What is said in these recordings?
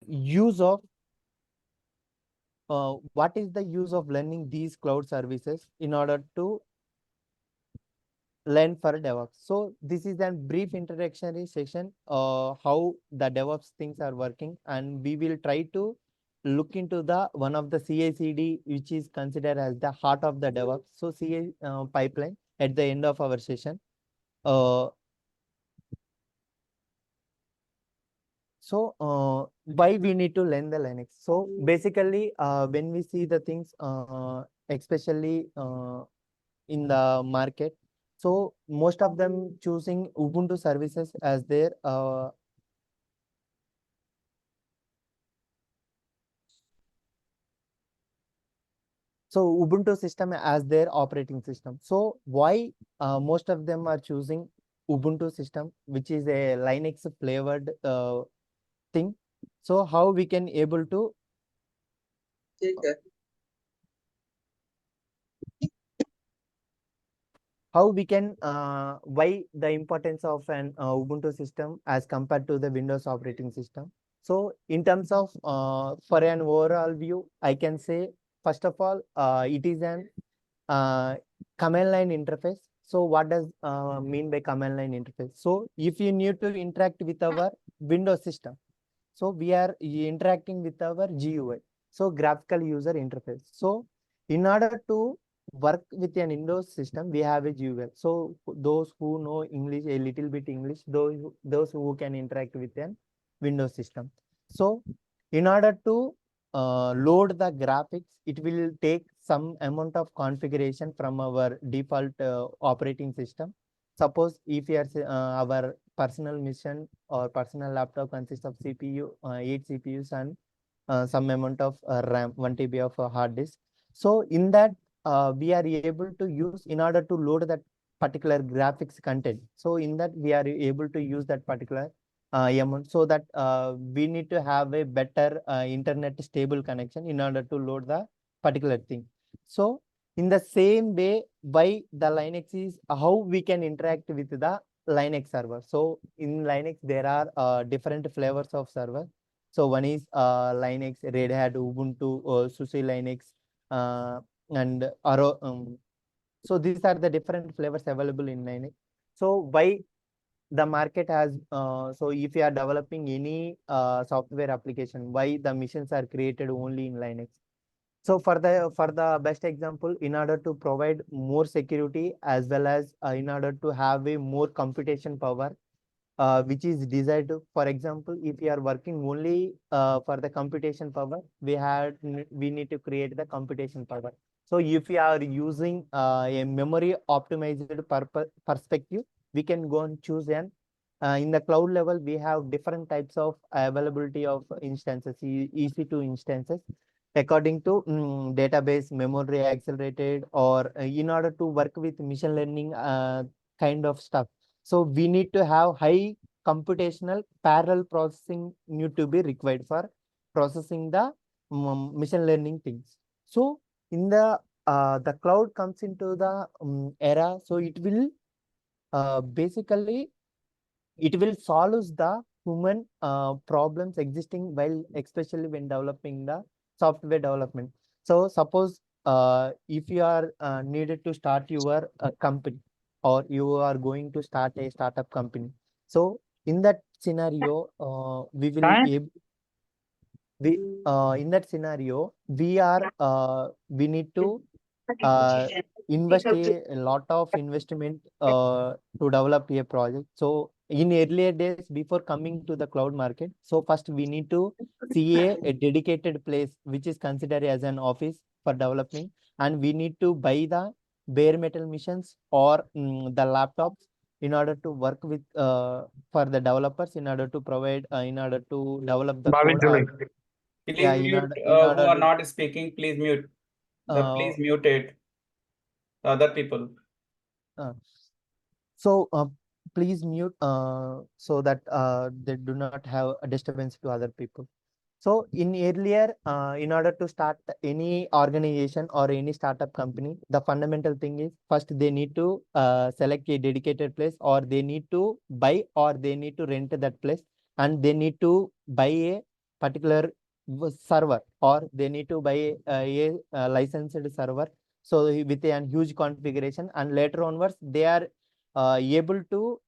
use of what is the use of learning these cloud services in order to learn for DevOps. So this is a brief introductory session, how the DevOps things are working, and we will try to look into the one of the CICD, which is considered as the heart of the DevOps. So CI pipeline at the end of our session. Why we need to learn the Linux? So basically, when we see the things, especially in the market, so most of them choosing Ubuntu services as their Ubuntu system as their operating system. So why most of them are choosing Ubuntu system, which is a Linux flavored thing. So how we can able to how we can why the importance of an Ubuntu system as compared to the Windows operating system. So in terms of for an overall view, I can say first of all it is an command line interface. So what does mean by command line interface? So if you need to interact with our Windows system, so we are interacting with our GUI, so graphical user interface. So in order to work with an Windows system, we have a GUI. So those who know English, a little bit English, those who can interact with an Windows system. So in order to load the graphics, it will take some amount of configuration from our default operating system. Suppose if you are our personal mission or personal laptop consists of CPU, 8 CPUs and some amount of RAM, 1 TB of hard disk. So in that, we are able to use in order to load that particular graphics content. So in that, we are able to use that particular amount, so that we need to have a better internet stable connection in order to load the particular thing. So in the same way, why the Linux is how we can interact with the Linux server. So in Linux, there are different flavors of server. So one is Linux, Red Hat, Ubuntu, SUSE Linux, and Arrow. So these are the different flavors available in Linux. So why the market has so if you are developing any software application, why the missions are created only in Linux? So for the best example, in order to provide more security as well as in order to have a more computation power, which is desired. For example, if you are working only for the computation power, we need to create the computation power. So if you are using a memory optimized perspective, we can go and choose an in the cloud level, we have different types of availability of instances, EC2 instances, according to database, memory accelerated, or in order to work with machine learning kind of stuff. So we need to have high computational parallel processing need to be required for processing the machine learning things. So in the cloud comes into the era, so it will basically it will solve the human problems existing while especially when developing the software development. So suppose if you are needed to start your company, or you are going to start a startup company, so in that scenario we will able we in that scenario we need to invest a lot of investment to develop a project. So in earlier days, before coming to the cloud market, so first we need to see a dedicated place which is considered as an office for developing, and we need to buy the bare metal machines or the laptops in order to work with for the developers, in order to provide in order to develop the code, or yeah, Please mute in who order are to not speaking. Please mute. Please mute it. The other people. uh, so please mute so that they do not have a disturbance to other people. So in earlier, in order to start any organization or any startup company, the fundamental thing is first they need to select a dedicated place, or they need to buy, or they need to rent that place, and they need to buy a particular server, or they need to buy a licensed server. So with a huge configuration, and later onwards they are able to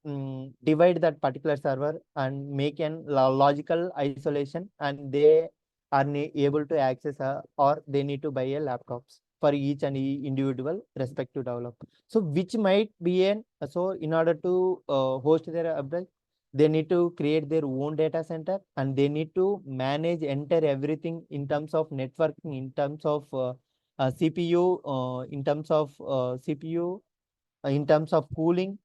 divide that particular server and make an logical isolation, and they are able to access or they need to buy a laptops for each and individual respective developer. So which might be an so in order to host their update, they need to create their own data center, and they need to manage entire everything in terms of networking, in terms of CPU, in terms of CPU, in terms of cooling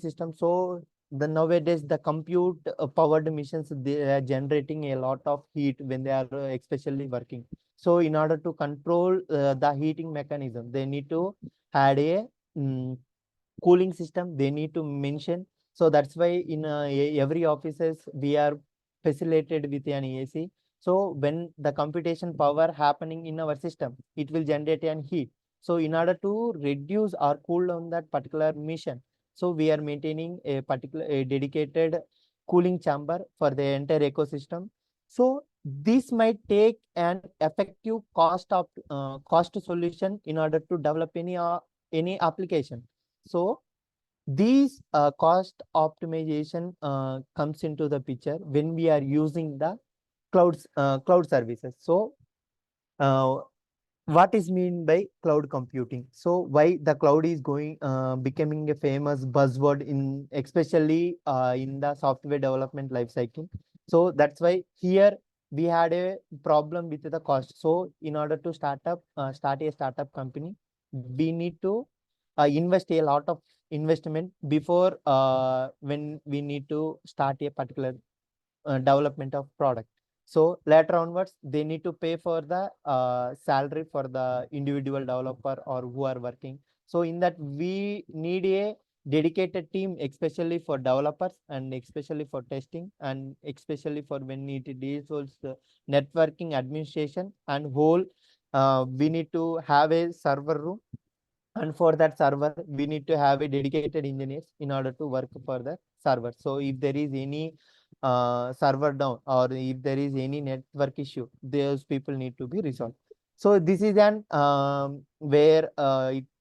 system. So the nowadays the compute powered machines, they are generating a lot of heat when they are especially working. So in order to control the heating mechanism, they need to add a cooling system, they need to mention. So that's why in every offices we are facilitated with an AC. So when the computation power happening in our system, it will generate an heat. So in order to reduce or cool down that particular mission, so we are maintaining a dedicated cooling chamber for the entire ecosystem. So this might take an effective cost solution in order to develop any application. So these cost optimization comes into the picture when we are using the cloud services. So uh, what is mean by cloud computing? So why the cloud is going becoming a famous buzzword in especially in the software development life cycle. So that's why here we had a problem with the cost. So in order to start a startup company, we need to invest a lot of investment before when we need to start a particular development of product. So later onwards, they need to pay for the salary for the individual developer or who are working. So in that, we need a dedicated team, especially for developers and especially for testing, and especially for when it deals with networking administration and whole. We need to have a server room, and for that server we need to have a dedicated engineers in order to work for the server. So if there is any server down, or if there is any network issue, those people need to be resolved. So this is an where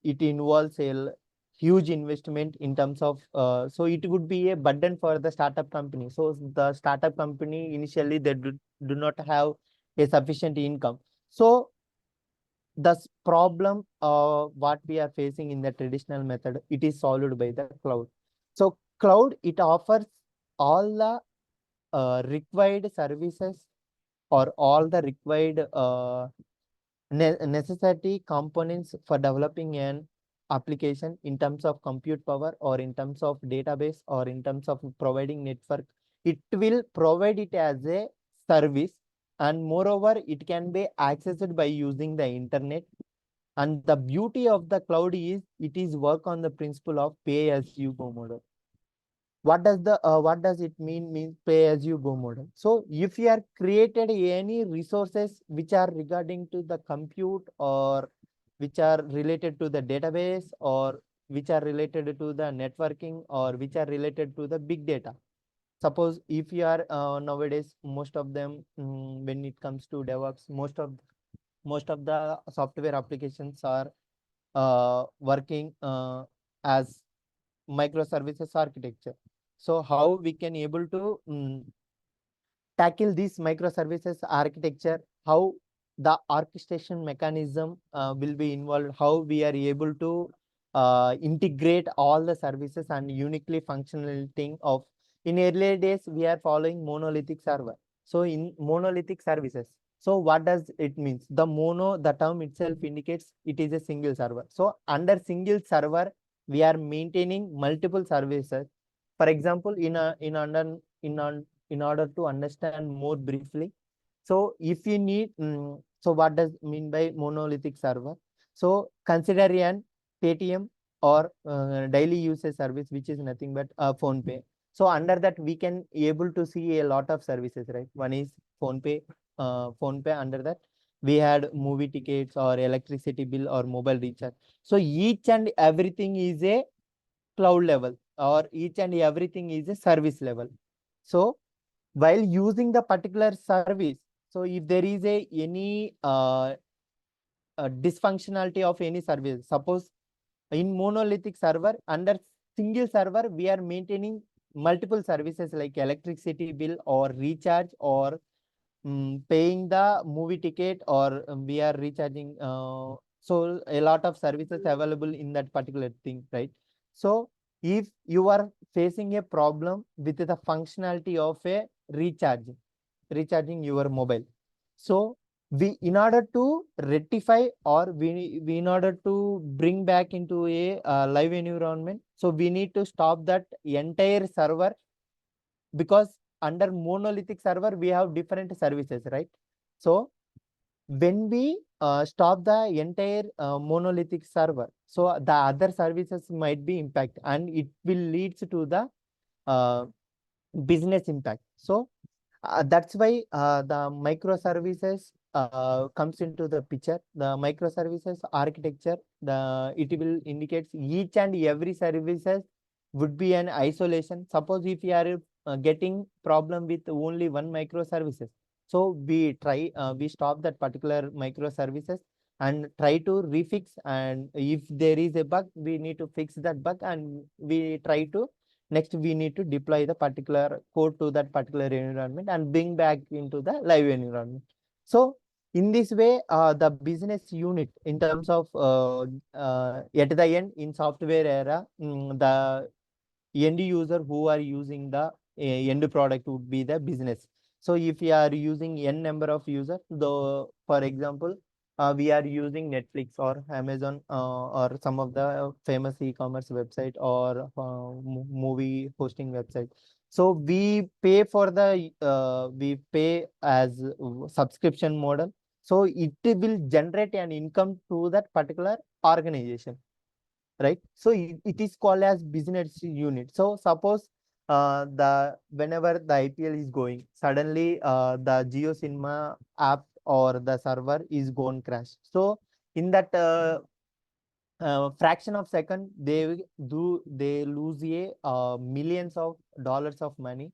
it involves a huge investment in terms of so it would be a burden for the startup company. So the startup company initially they do not have a sufficient income. So the problem what we are facing in the traditional method, it is solved by the cloud. So cloud, it offers all the required services, or all the required necessity components for developing an application in terms of compute power, or in terms of database, or in terms of providing network. It will provide it as a service, and moreover it can be accessed by using the internet. And the beauty of the cloud is it is work on the principle of pay as you go model. What does it mean pay as you go model? So if you are created any resources which are regarding to the compute, or which are related to the database, or which are related to the networking, or which are related to the big data. Suppose if you are nowadays most of them when it comes to DevOps, most of the software applications are working as microservices architecture. So how we can able to tackle this microservices architecture, how the orchestration mechanism will be involved, how we are able to integrate all the services and uniquely functional thing of. In earlier days we are following monolithic server. So in monolithic services, so what does it means? The term itself indicates it is a single server. So under single server we are maintaining multiple services. For example, in order to understand more briefly, so if you need so what does mean by monolithic server? So consider an Paytm, or daily usage service, which is nothing but phone pay. So under that we can able to see a lot of services, right? One is phone pay. Under that we had movie tickets, or electricity bill, or mobile recharge. So each and everything is a cloud level, or each and everything is a service level. So while using the particular service. So if there is any dysfunctionality of any service, suppose in monolithic server, under single server we are maintaining multiple services like electricity bill or recharge or paying the movie ticket, or we are recharging, so a lot of services available in that particular thing, right? So if you are facing a problem with the functionality of a recharging your mobile, so we, in order to rectify, or we in order to bring back into a live environment, so we need to stop that entire server, because under monolithic server we have different services, right? So when we stop the entire monolithic server, so the other services might be impacted and it will lead to the uh, business impact. So that's why the microservices comes into the picture. The microservices architecture, it will indicates each and every services would be an isolation. Suppose if you are getting problem with only one microservices, so we stop that particular microservices and try to refix. And if there is a bug, we need to fix that bug, and we try to next we need to deploy the particular code to that particular environment and bring back into the live environment. So in this way, the business unit in terms of at the end in software era, the end user who are using the end product would be the business. So if you are using n number of users, though, for example, we are using Netflix or Amazon or some of the famous e-commerce website or movie hosting website. So we pay for the we pay as subscription model. So it will generate an income to that particular organization, right? So it is called as business unit. So suppose the whenever the IPL is going, suddenly the Jio Cinema app or the server is gone crash. So in that fraction of second, they lose a millions of dollars of money.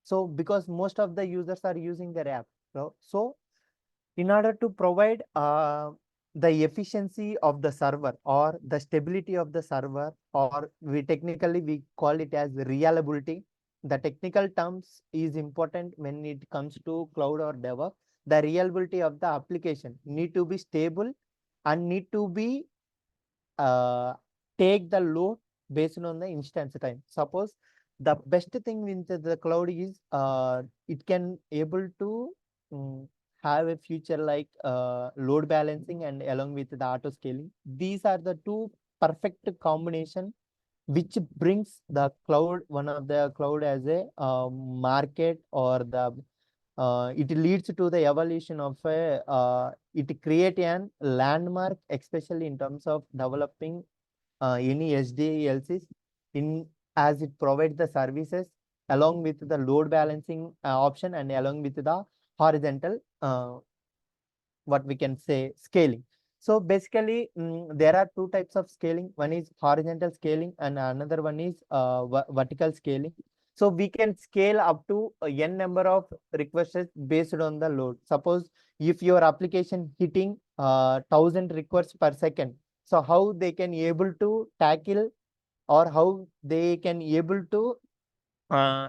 So because most of the users are using their app, so in order to provide the efficiency of the server or the stability of the server, or we call it as reliability. The technical terms is important when it comes to cloud or DevOps. The reliability of the application need to be stable and need to be uh, take the load based on the instance time. Suppose the best thing with the cloud is it can able to um, have a future like load balancing and along with the auto scaling. These are the two perfect combination which brings the cloud, one of the cloud as a market, or the it leads to the evolution of a it create an landmark, especially in terms of developing any SDLCs in, as it provides the services along with the load balancing option and along with the horizontal what we can say scaling. So basically, there are two types of scaling. One is horizontal scaling and another one is vertical scaling. So we can scale up to n number of requests based on the load. Suppose if your application hitting 1,000 requests per second, so how they can able to tackle, or how they can able to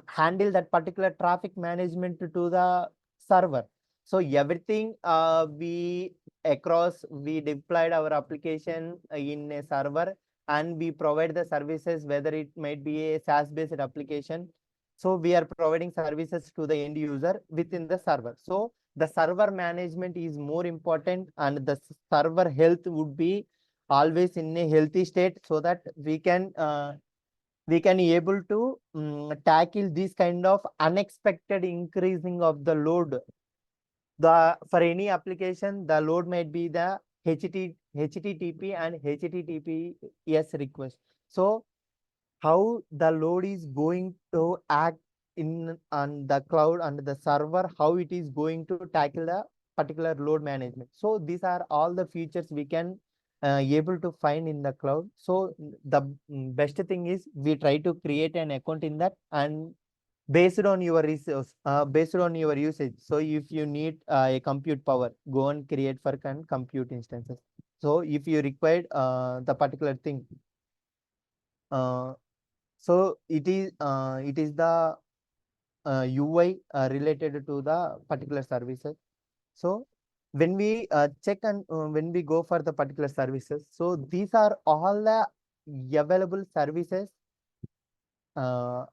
handle that particular traffic management to the server. So everything we deployed our application in a server, and we provide the services, whether it might be a SaaS based application. So we are providing services to the end user within the server. So the server management is more important, and the server health would be always in a healthy state, so that we can able to tackle this kind of unexpected increasing of the load. The for any application, the load might be the HTTP and HTTPS request. So how the load is going to act in on the cloud and the server, how it is going to tackle the particular load management. So these are all the features we can able to find in the cloud. So the best thing is we try to create an account in that, and based on your resource, based on your usage. So if you need a compute power, go and create for compute instances. So if you required the particular thing, so it is the UI related to the particular services. So when we check and when we go for the particular services, so these are all the available services uh,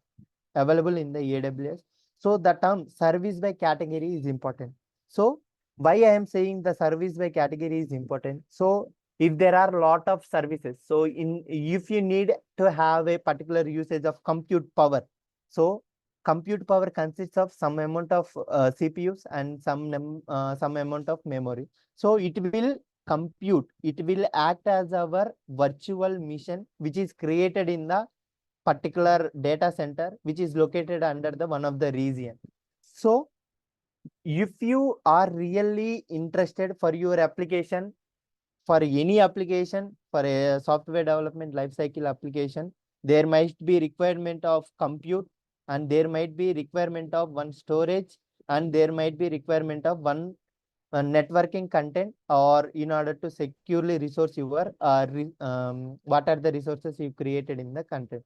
available in the AWS. So the term service by category is important. So why I am saying the service by category is important. So if there are a lot of services, so if you need to have a particular usage of compute power, so compute power consists of some amount of CPUs and some amount of memory. So it will compute, it will act as our virtual machine, which is created in the particular data center which is located under the one of the region. So if you are really interested for your application, for any application, for a software development lifecycle application, there might be requirement of compute, and there might be requirement of one storage, and there might be requirement of one networking content, or in order to securely resource your what are the resources you created in the content.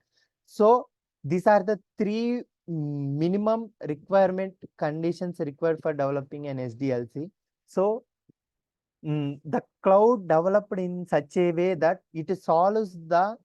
So these are the three minimum requirement conditions required for developing an SDLC. So the cloud developed in such a way that it solves the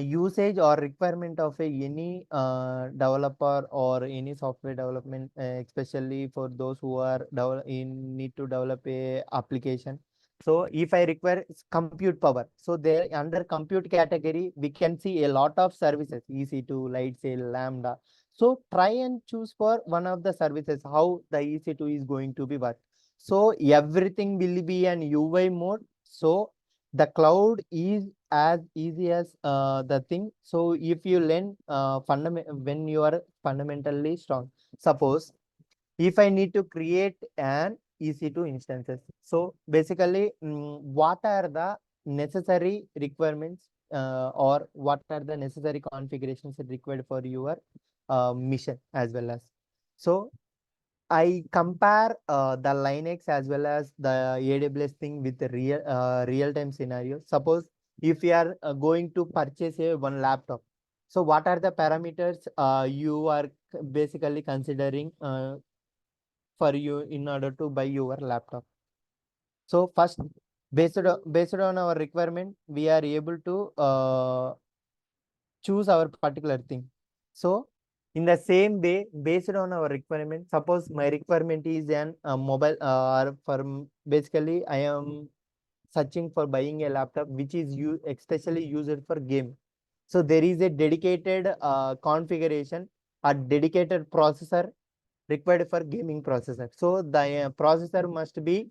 usage or requirement of any developer or any software development, especially for those who are need to develop a application. So if I require compute power, so there under compute category, we can see a lot of services, EC2, Lightsail, Lambda. So try and choose for one of the services, how the EC2 is going to be work. So everything will be an UI mode. So the cloud is as easy as the thing. So if you learn when you are fundamentally strong, suppose if I need to create an EC2 instances, so basically what are the necessary requirements or what are the necessary configurations required for your mission as well as. So I compare the Linux as well as the AWS thing with the real time scenario. Suppose if you are going to purchase one laptop, so what are the parameters you are basically considering for you in order to buy your laptop? So first, based on our requirement, we are able to choose our particular thing. So in the same way, based on our requirement, suppose my requirement is an mobile or for basically I am searching for buying a laptop which is especially used for game. So there is a dedicated configuration, a dedicated processor required for gaming processor. So the processor must be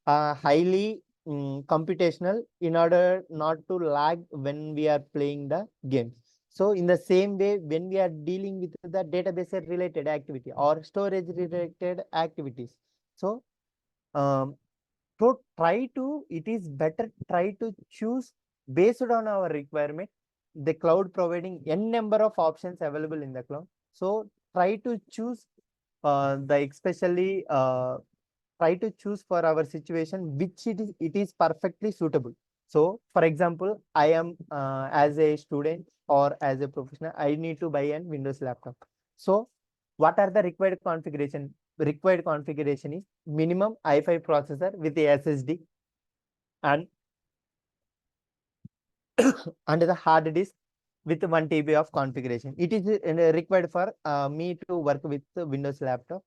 highly computational in order not to lag when we are playing the games. So in the same way, when we are dealing with the database related activity or storage related activities, so um, it is better try to choose based on our requirement, the cloud providing n number of options available in the cloud. So try to choose the especially try to choose for our situation which it is perfectly suitable. So for example, I am as a student or as a professional, I need to buy an Windows laptop. So what are the required configuration? Required configuration is minimum i5 processor with a SSD and and the hard disk with 1 TB of configuration. It is required for me to work with the Windows laptop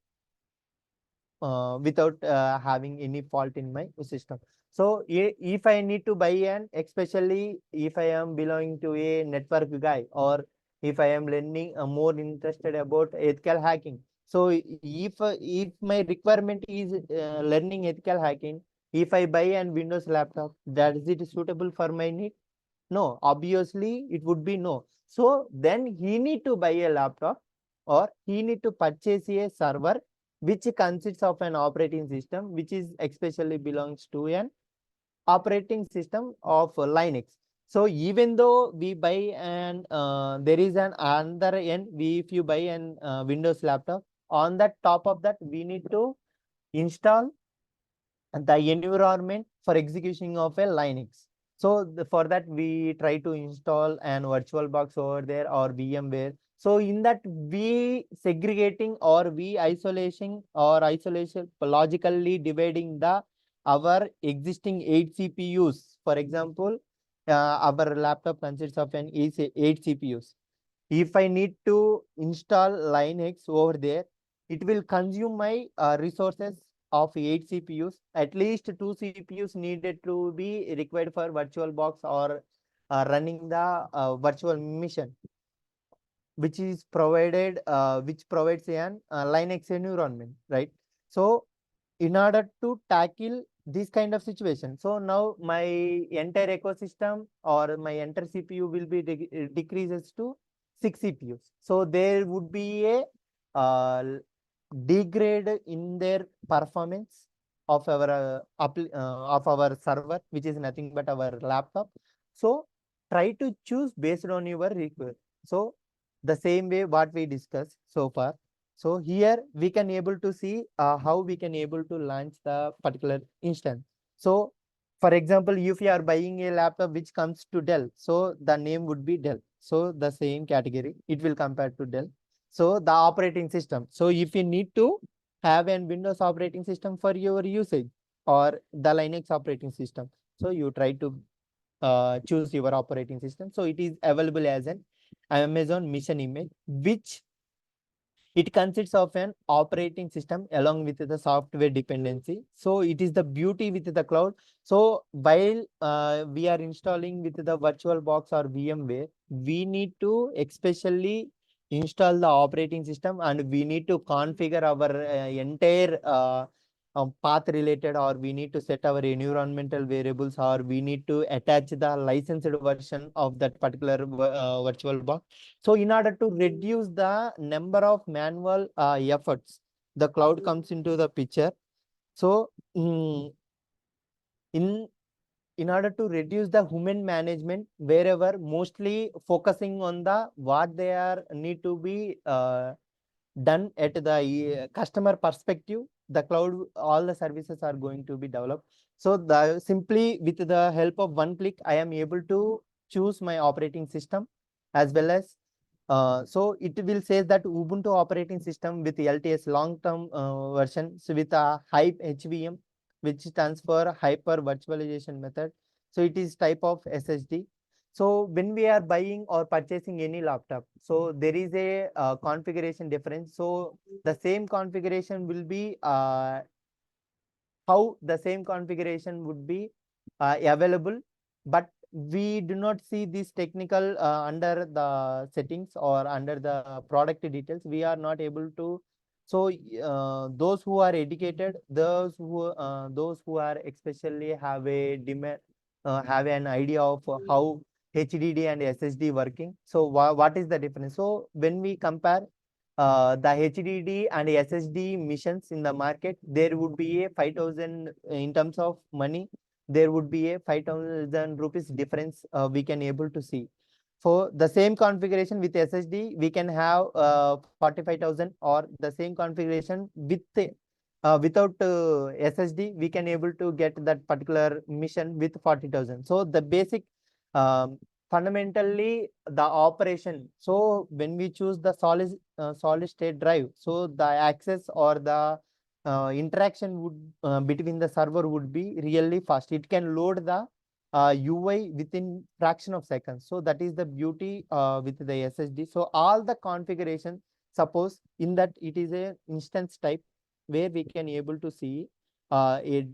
without having any fault in my system. So if I need to buy an, especially if I am belonging to a network guy, or if I am learning more interested about ethical hacking. So if my requirement is learning ethical hacking, if I buy an Windows laptop, that is it suitable for my need? No, obviously it would be no. So then he need to buy a laptop, or he need to purchase a server which consists of an operating system which is especially belongs to an operating system of Linux. So even though we buy and there is an another end, if you buy an Windows laptop, on that top of that we need to install the environment for execution of a Linux. So for that we try to install an virtual box over there or VMware. So in that we segregating or we isolation logically dividing the our existing 8 CPUs. For example, our laptop consists of an 8 CPUs. If I need to install Linux over there, it will consume my resources of 8 CPUs. At least 2 CPUs needed to be required for VirtualBox or running the virtual mission, which is provided, which provides an Linux environment, right? So in order to tackle this kind of situation, so now my entire ecosystem or my entire CPU will be decreases to 6 CPUs. So there would be a degrade in their performance of our of our server, which is nothing but our laptop. So try to choose based on your request. So the same way what we discussed so far. So here we can able to see how we can able to launch the particular instance. So for example, if you are buying a laptop which comes to Dell, so the name would be Dell. So the same category, it will compare to Dell. So the operating system. So if you need to have an Windows operating system for your usage or the Linux operating system, so you try to choose your operating system. So it is available as an Amazon Mission Image, which it consists of an operating system along with the software dependency. So it is the beauty with the cloud. So while we are installing with the VirtualBox or VMware, we need to especially install the operating system and we need to configure our entire path related, or we need to set our environmental variables, or we need to attach the licensed version of that particular VirtualBox. So in order to reduce the number of manual efforts, the cloud comes into the picture. So in in order to reduce the human management, wherever mostly focusing on the what they are need to be done at the customer perspective, the cloud, all the services are going to be developed. So the simply with the help of one click, I am able to choose my operating system as well as so it will say that Ubuntu operating system with LTS long-term version, so with a hype HVM, which stands for hyper virtualization method. So it is type of SSD. So when we are buying or purchasing any laptop, so there is a configuration difference. So the same configuration will be how the same configuration would be available, but we do not see this technical under the settings or under the product details. We are not able to. So those who are educated, those who are especially have a demand, have an idea of how HDD and SSD working. So what is the difference? So when we compare the HDD and SSD missions in the market, there would be a 5,000 in terms of money. There would be a 5,000 rupees difference we can able to see. For the same configuration with SSD, we can have 45,000, or the same configuration with without SSD, we can able to get that particular mission with 40,000. So the basic um, fundamentally the operation. So when we choose the solid state drive, so the access or the interaction would between the server would be really fast. It can load the UI within fraction of seconds. So that is the beauty with the SSD. So all the configuration, suppose in that it is a instance type where we can able to see a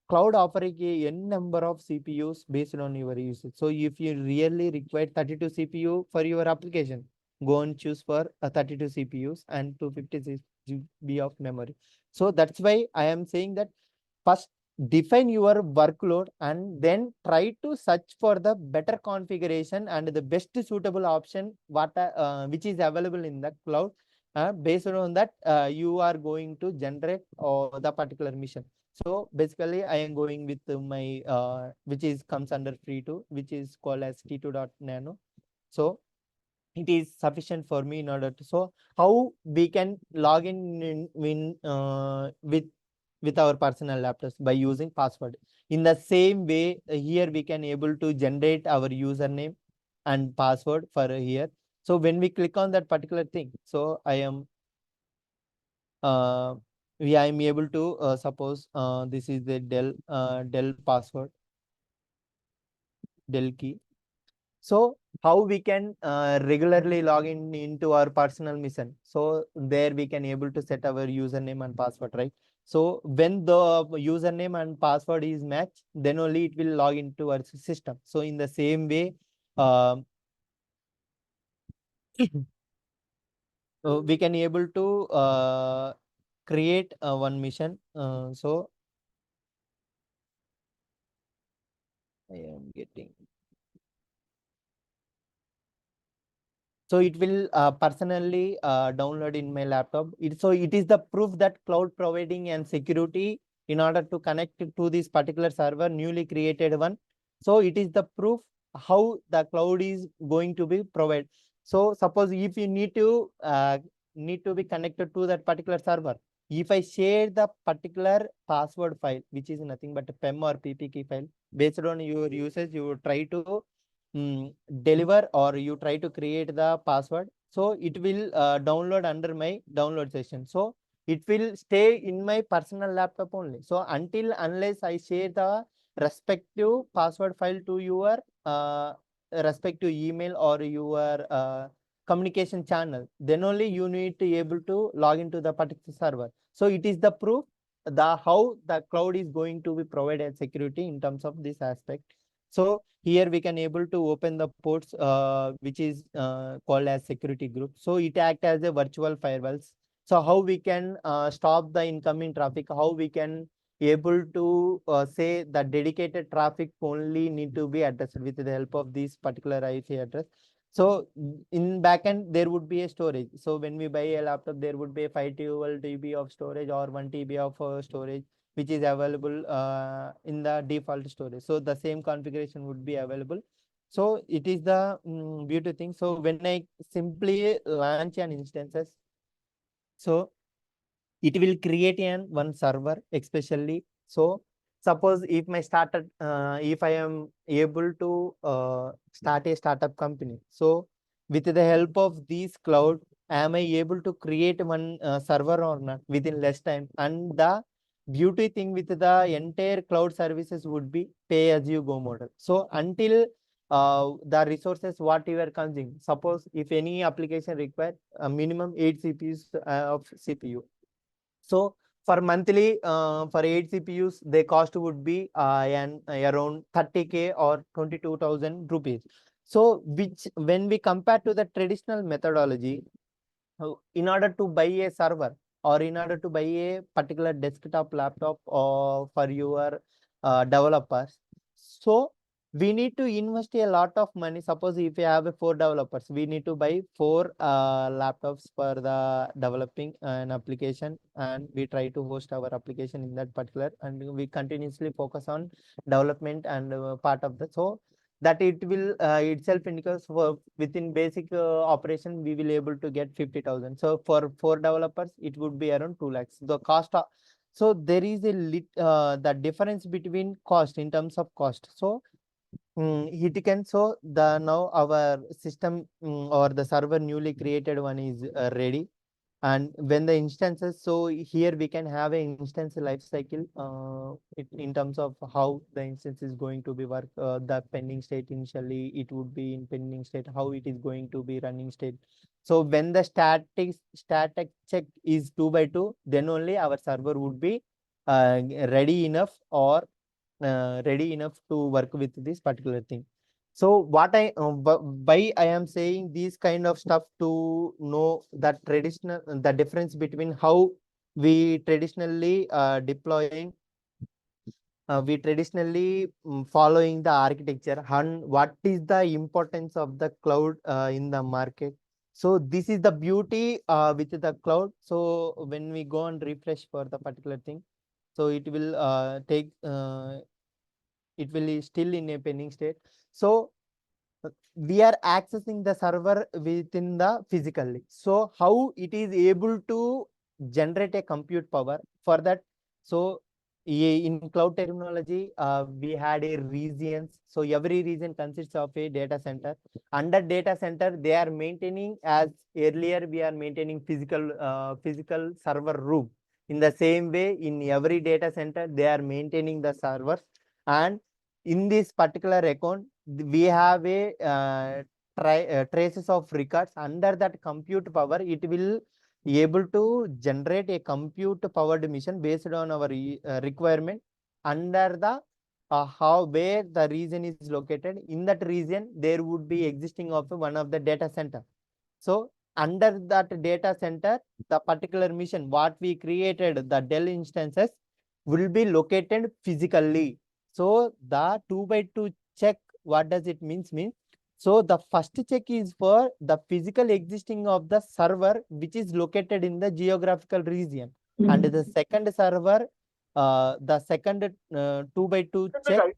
cloud offering a n number of CPUs based on your usage. So if you really require 32 CPU for your application, go and choose for 32 CPUs and 256 GB of memory. So that's why I am saying that first define your workload and then try to search for the better configuration and the best suitable option which is available in the cloud. Based on that, you are going to generate the particular mission. So basically, I am going with my which is comes under free to, which is called as T2.nano. So it is sufficient for me in order to. So how we can log with our personal laptops by using password. In the same way, here we can able to generate our username and password for here. So when we click on that particular thing, so I am I'm able to suppose this is the Dell password, Dell key. So how we can regularly log in into our personal mission. So there we can able to set our username and password, right? So when the username and password is matched, then only it will log into our system. So in the same way, we can able to create one mission. So I am getting. So it will personally download in my laptop. So it is the proof that cloud providing and security in order to connect it to this particular server, newly created one. So it is the proof how the cloud is going to be provided. So suppose if you need to be connected to that particular server, if I share the particular password file, which is nothing but a PEM or PPK file, based on your usage, you try to deliver or you try to create the password. So it will download under my download session. So it will stay in my personal laptop only. So unless I share the respective password file to your respective email or your communication channel, then only you need to able to log into the particular server. So it is the proof the how the cloud is going to be provided security in terms of this aspect. So here we can able to open the ports which is called as security group. So it act as a virtual firewalls. So how we can stop the incoming traffic, how we can able to say the dedicated traffic only need to be addressed with the help of this particular IP address. So in backend there would be a storage. So when we buy a laptop, there would be a 512 TB of storage or 1 TB of storage, which is available in the default storage. So the same configuration would be available. So it is the beauty thing. So when I simply launch an instances, so it will create an one server especially. So suppose if my started if I am able to start a startup company, so with the help of this cloud, am I able to create one server or not within less time? And the beauty thing with the entire cloud services would be pay as you go model. So until the resources what you are consuming, suppose if any application require a minimum 8 CPUs of CPU. So for monthly, for 8 CPUs, the cost would be around 30K or 22,000 rupees. So which when we compare to the traditional methodology, in order to buy a server or in order to buy a particular desktop laptop or for your developers, so we need to invest a lot of money. Suppose if you have 4 developers, we need to buy 4 laptops for the developing an application, and we try to host our application in that particular, and we continuously focus on development and part of the. So that it will itself indicates for within basic operation we will able to get 50,000. So for 4 developers it would be around 2 lakhs the cost of. So there is a the difference between cost in terms of cost. So it can. So the now our system or the server newly created one is ready. And when the instances, so here we can have an instance life cycle in terms of how the instance is going to be work. The pending state, initially it would be in pending state, how it is going to be running state. So when the static check is 2 by 2, then only our server would be ready enough or ready enough to work with this particular thing. So what why I am saying these kind of stuff to know that traditional, the difference between how we traditionally deploying, we traditionally following the architecture and what is the importance of the cloud in the market. So this is the beauty with the cloud. So when we go and refresh for the particular thing, so it will it will still in a pending state. So we are accessing the server within the physically. So how it is able to generate a compute power for that? So in cloud terminology, we had a regions. So every region consists of a data center. Under data center, they are maintaining, as earlier we are maintaining physical server room. In the same way, in every data center, they are maintaining the servers. And in this particular account, we have a traces of records. Under that compute power, it will able to generate a compute powered mission based on our requirement. Under the how where the region is located, in that region there would be existing of one of the data center. So under that data center, the particular mission what we created, the Dell instances, will be located physically. So the 2x2 check, what does it means? So the first check is for the physical existing of the server which is located in the geographical region. And the second server, the second 2x2 check.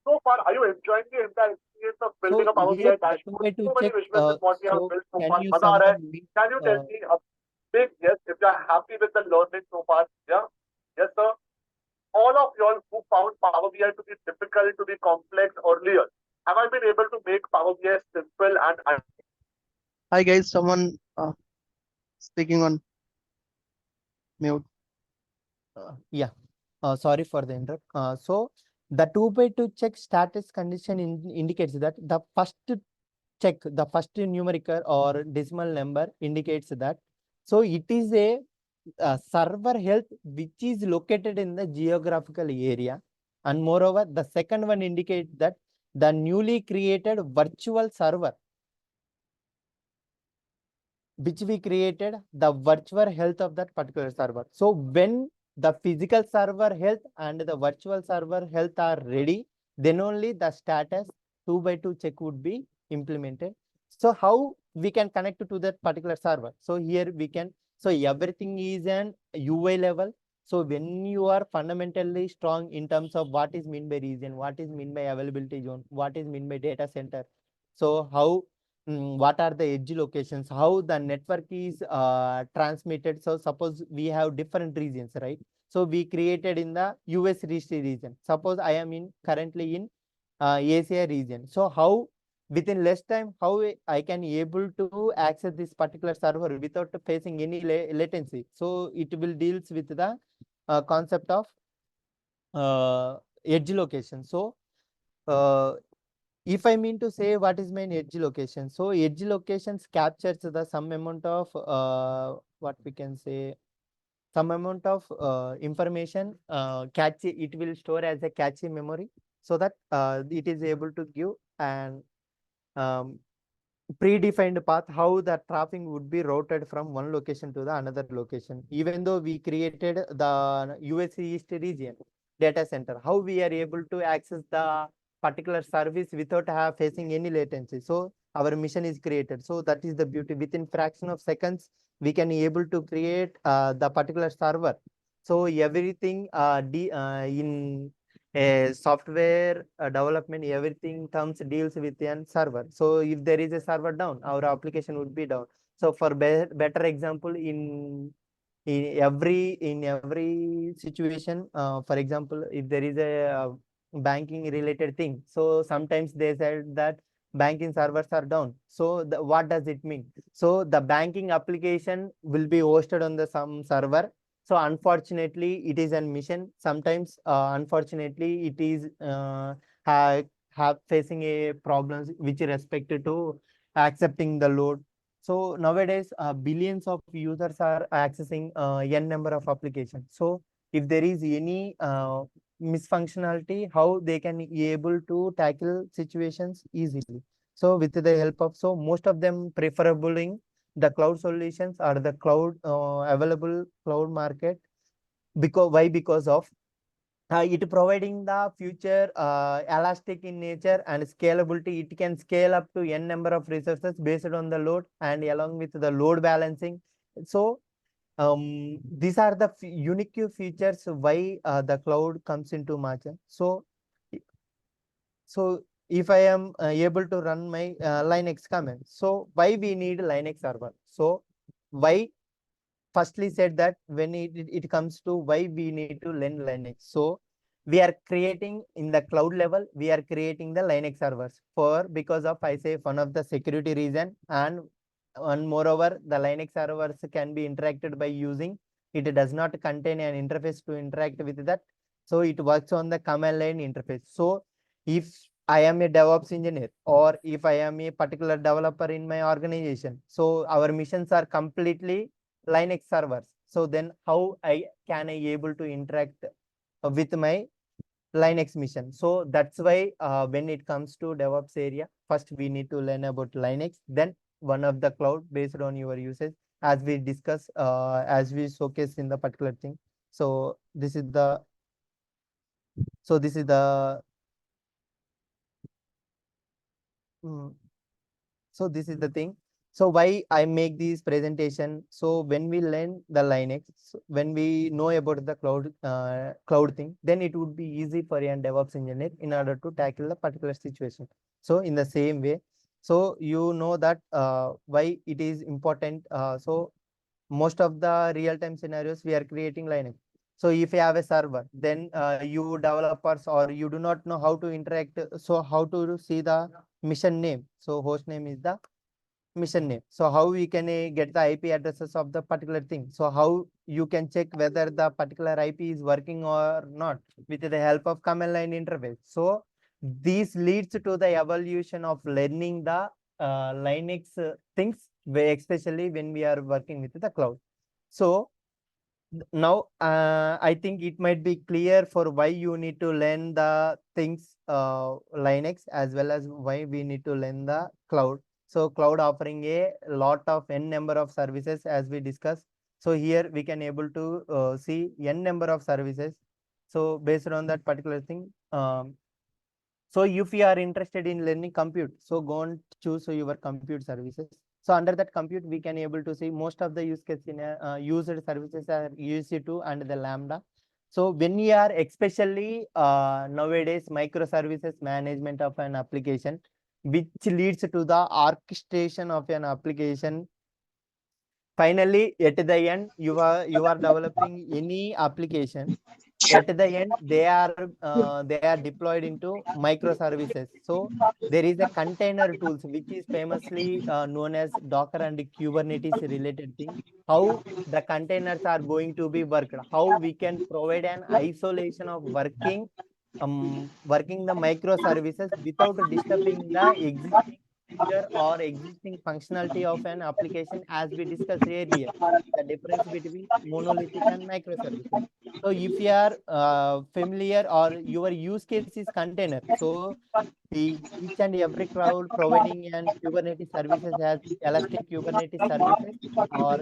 So far, are you enjoying the entire experience of building a Power BI dashboard? So many visuals is what you have built so far. Maza aa raha hai? Can you tell me a big yes if you are happy with the learning so far? Yeah. Yes, sir. All of y'all who found Power BI to be difficult, to be complex earlier, have I been able to make Power BI simple and Hi guys, someone speaking on mute. Yeah. Sorry for the interrupt. So the 2x2 check status condition indicates that the first check, the first numerical or decimal number indicates that. So it is a server health which is located in the geographical area. And moreover, the second one indicates that the newly created virtual server which we created, the virtual health of that particular server. So when the physical server health and the virtual server health are ready, then only the status 2x2 check would be implemented. So how we can connect to that particular server? So here we can, so everything is an UI level. So when you are fundamentally strong in terms of what is mean by region, what is mean by availability zone, what is mean by data center. So how what are the edge locations, how the network is transmitted. So suppose we have different regions, right? So we created in the US region. Suppose I am in currently in ASIA region. So how within less time, how I can able to access this particular server without facing any latency. So it will deals with the concept of edge location. So if I mean to say what is my edge location, so edge locations captures the some amount of what we can say, some amount of information cache. It will store as a cache memory, so that it is able to give an predefined path how the traffic would be routed from one location to the another location. Even though we created the US East region data center, how we are able to access the particular service without facing any latency. So our mission is created. So that is the beauty. Within fraction of seconds, we can able to create the particular server. So everything in a software development, everything comes deals with a server. So if there is a server down, our application would be down. So for better example, in every situation, for example, if there is a banking related thing, so sometimes they said that banking servers are down. So what does it mean? So the banking application will be hosted on the some server. So unfortunately, it is a mission. Sometimes, unfortunately, it is have facing a problems which respected to accepting the load. So nowadays, billions of users are accessing n number of applications. So if there is any misfunctionality, how they can be able to tackle situations easily. So with the help of, so most of them preferably the cloud solutions or the cloud available cloud market. Because why? Because of it providing the future elastic in nature and scalability. It can scale up to n number of resources based on the load and along with the load balancing. So these are the unique features why the cloud comes into market. So if I am able to run my Linux command, so why we need Linux server? So why firstly said that when it comes to why we need to learn Linux. So we are creating in the cloud level, we are creating the Linux servers for because of I say one of the security reason, and moreover the Linux servers can be interacted by using it does not contain an interface to interact with that. So it works on the command line interface. So if I am a DevOps engineer or if I am a particular developer in my organization, so our missions are completely Linux servers. So then how can I able to interact with my Linux mission? So that's why when it comes to DevOps area, first we need to learn about Linux, then one of the cloud based on your usage, as we discuss, as we showcase in the particular thing. So this is the mm, so this is the thing. So why I make this presentation? So when we learn the Linux, when we know about the cloud thing, then it would be easy for a DevOps engineer in order to tackle the particular situation. So in the same way, so you know that why it is important. So most of the real-time scenarios we are creating Linux. So if you have a server, then you developers or you do not know how to interact. So how to see the mission name? So host name is the mission name. So how we can get the IP addresses of the particular thing? So how you can check whether the particular IP is working or not with the help of command line interface. So this leads to the evolution of learning the Linux things, especially when we are working with the cloud. So now I think it might be clear for why you need to learn the things Linux as well as why we need to learn the cloud. So cloud offering a lot of n number of services as we discussed. So here we can able to see n number of services. So based on that particular thing, so if you are interested in learning compute, so go and choose your compute services. So under that compute, we can able to see most of the use case in used services are EC2 and the Lambda. So when you are especially nowadays microservices management of an application, which leads to the orchestration of an application. Finally, at the end, you are developing any application. At the end, they are deployed into microservices. So there is a container tools which is famously known as Docker and Kubernetes related thing. How the containers are going to be worked, how we can provide an isolation of working the microservices without disturbing the existing feature or existing functionality of an application, as we discussed earlier, the difference between monolithic and microservices. So if you are familiar or your use case is container, so each and every cloud providing an Kubernetes services has Elastic Kubernetes services or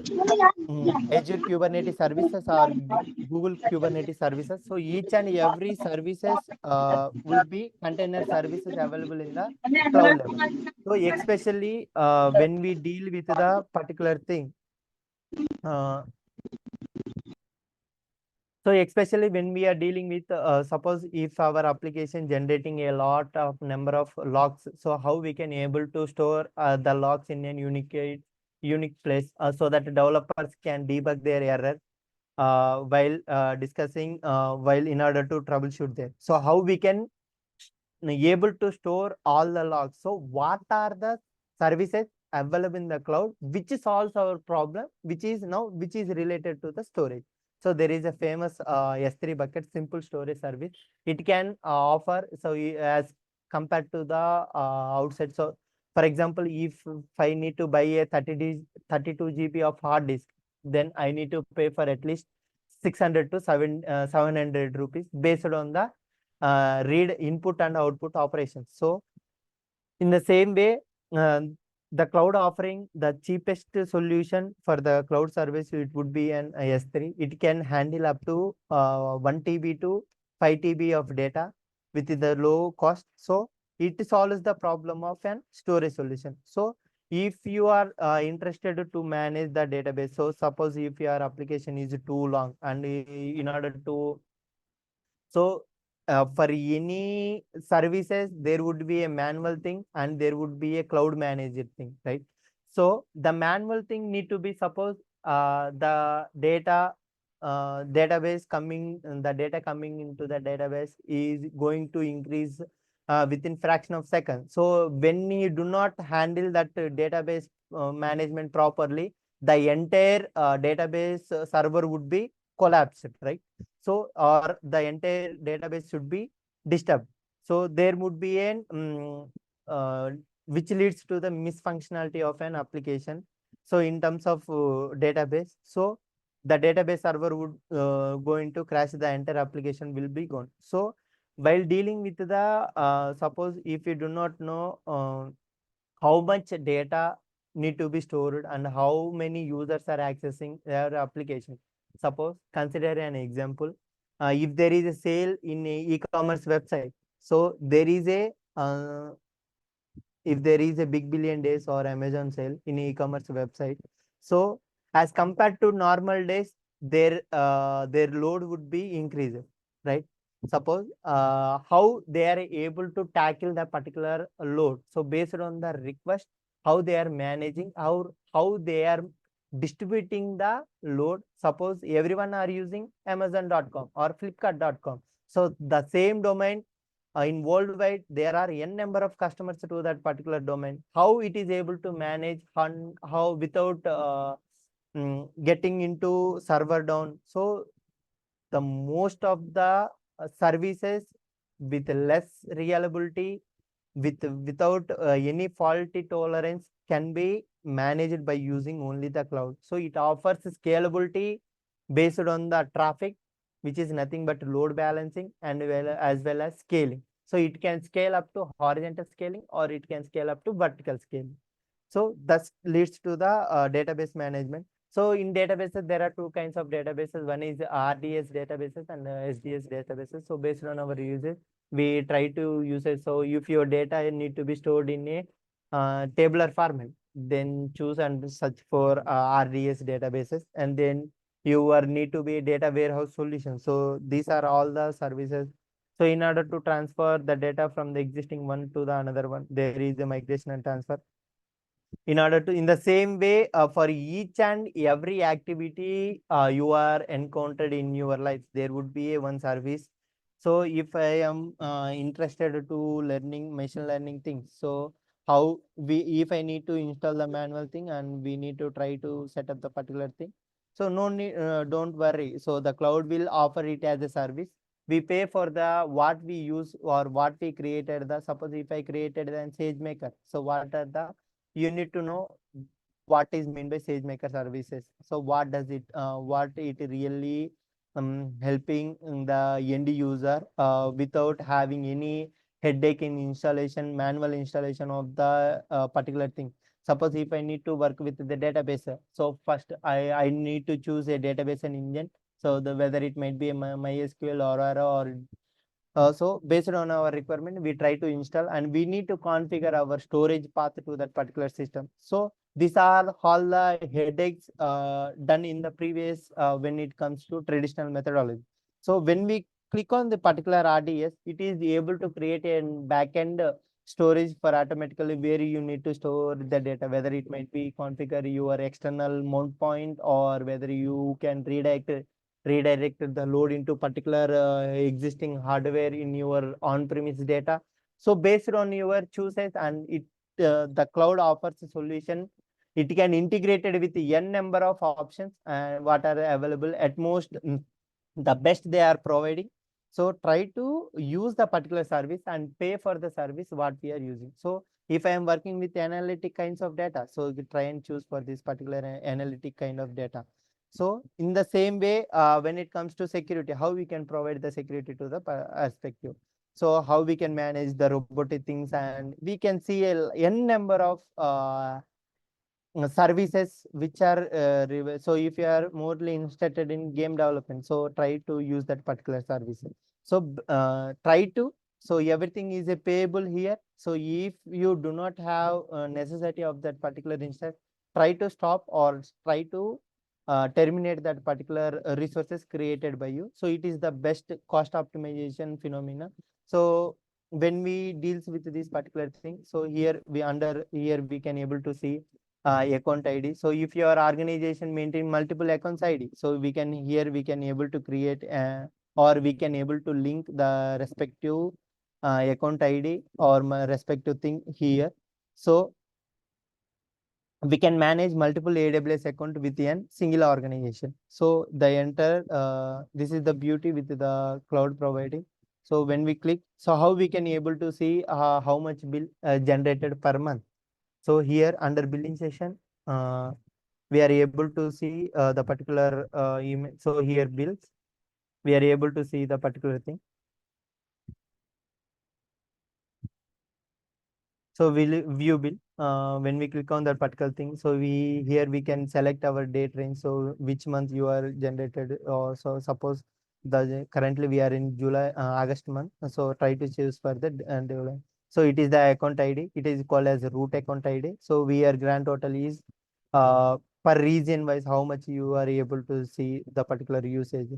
Azure Kubernetes services or Google Kubernetes services. So each and every services will be container services available in the cloud level. So especially when we deal with the particular thing, uh, so especially when we are dealing with, suppose if our application generating a lot of number of logs, so how we can able to store the logs in a unique place so that developers can debug their error while discussing while in order to troubleshoot them. So how we can able to store all the logs. So what are the services available in the cloud which solves our problem, which is related to the storage. So there is a famous S3 bucket simple storage service. It can offer, so as compared to the outside. So for example, if I need to buy a 32 GB of hard disk, then I need to pay for at least 600 to 700 rupees based on the read input and output operations. So in the same way, the cloud offering the cheapest solution for the cloud service, it would be an S3. It can handle up to 1 TB to 5 TB of data with the low cost. So it solves the problem of an storage solution. So if you are interested to manage the database, so suppose if your application is too long and in order to, so for any services, there would be a manual thing and there would be a cloud manager thing, right? So the manual thing need to be, suppose the database coming, the data coming into the database is going to increase within fraction of seconds. So when you do not handle that database management properly, the entire database server would be collapsed, right? So or the entire database should be disturbed. So there would be an which leads to the misfunctionality of an application. So in terms of database, so the database server would going to crash, the entire application will be gone. So while dealing with the suppose if you do not know how much data need to be stored and how many users are accessing their application. Suppose consider an example. If there is a sale in a e-commerce website, so there is a if there is a big billion days or Amazon sale in e-commerce website, so as compared to normal days, their load would be increased, right? Suppose how they are able to tackle the particular load. So based on the request, how they are managing, how they are distributing the load. Suppose everyone are using Amazon.com or Flipkart.com. So the same domain in worldwide, there are n number of customers to that particular domain. How it is able to manage, how without getting into server down. So the most of the services with less reliability, without any faulty tolerance, can be managed by using only the cloud. So it offers scalability based on the traffic, which is nothing but load balancing, and as well as scaling. So it can scale up to horizontal scaling or it can scale up to vertical scaling. So that leads to the database management. So in databases, there are two kinds of databases. One is RDS databases and SDS databases. So based on our usage, we try to use it. So if your data need to be stored in a tabular format, then choose and search for RDS databases, and then you need to be a data warehouse solution. So these are all the services. So in order to transfer the data from the existing one to the another one, there is a migration and transfer. In order to, in the same way, for each and every activity you are encountered in your life, there would be a one service. So if I am interested to learning machine learning things, so how if I need to install the manual thing and we need to try to set up the particular thing, so no need, don't worry. So the cloud will offer it as a service. We pay for the what we use or what we created. The suppose if I created an SageMaker, so what are the, you need to know what is meant by SageMaker services. So what does it, what it really helping the end user without having any headache in installation, manual installation of the particular thing. Suppose if I need to work with the database, so first I need to choose a database and engine. So the whether it might be a MySQL or Aurora or so based on our requirement, we try to install and we need to configure our storage path to that particular system. So these are all the headaches done in the previous when it comes to traditional methodology. So when we click on the particular RDS, it is able to create a backend storage for automatically where you need to store the data, whether it might be configure your external mount point or whether you can redirect the load into particular existing hardware in your on-premise data. So based on your choices, and it the cloud offers a solution. It can integrate it with n number of options and what are available at most. The best they are providing. So try to use the particular service and pay for the service what we are using. So if I am working with analytic kinds of data, so we try and choose for this particular analytic kind of data. So in the same way, when it comes to security, how we can provide the security to the perspective. So how we can manage the robotic things, and we can see a n number of services which are so if you are morely interested in game development, so try to use that particular service. So try to, so everything is a payable here. So if you do not have necessity of that particular instance, try to stop or try to terminate that particular resources created by you. So it is the best cost optimization phenomena. So when we deals with this particular thing, so here we can able to see account ID. So if your organization maintain multiple accounts ID, so we can able to create or we can able to link the respective account ID or respective thing here. So we can manage multiple AWS account within single organization. So the entire this is the beauty with the cloud providing. So when we click, so how we can able to see how much bill generated per month. So here under billing session, we are able to see the particular email. So here bills, we are able to see the particular thing. So we'll view bill. When we click on that particular thing, so we can select our date range. So which month you are generated, or so suppose currently we are in July, August month. So try to choose for the July. So it is the account ID. It is called as root account ID. So we are grand total is per region wise how much you are able to see the particular usage.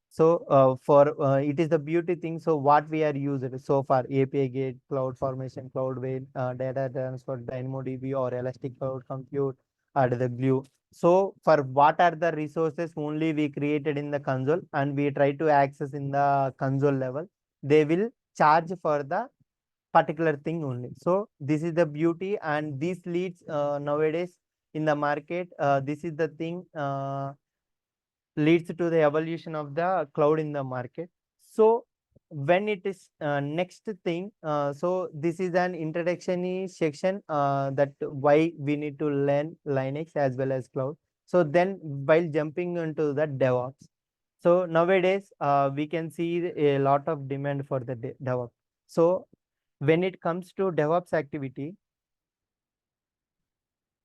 So for it is the beauty thing. So what we are using so far: API Gate, Cloud Formation, Cloud Whale, Data Transfer, DynamoDB, or Elastic Cloud Compute, and the Glue. So for what are the resources only we created in the console and we try to access in the console level, they will charge for the particular thing only. So this is the beauty, and this leads nowadays in the market. This is the thing. Leads to the evolution of the cloud in the market. So when it is next thing, so this is an introduction section that why we need to learn Linux as well as cloud. So then while jumping into the DevOps, so nowadays we can see a lot of demand for the DevOps. So when it comes to DevOps activity,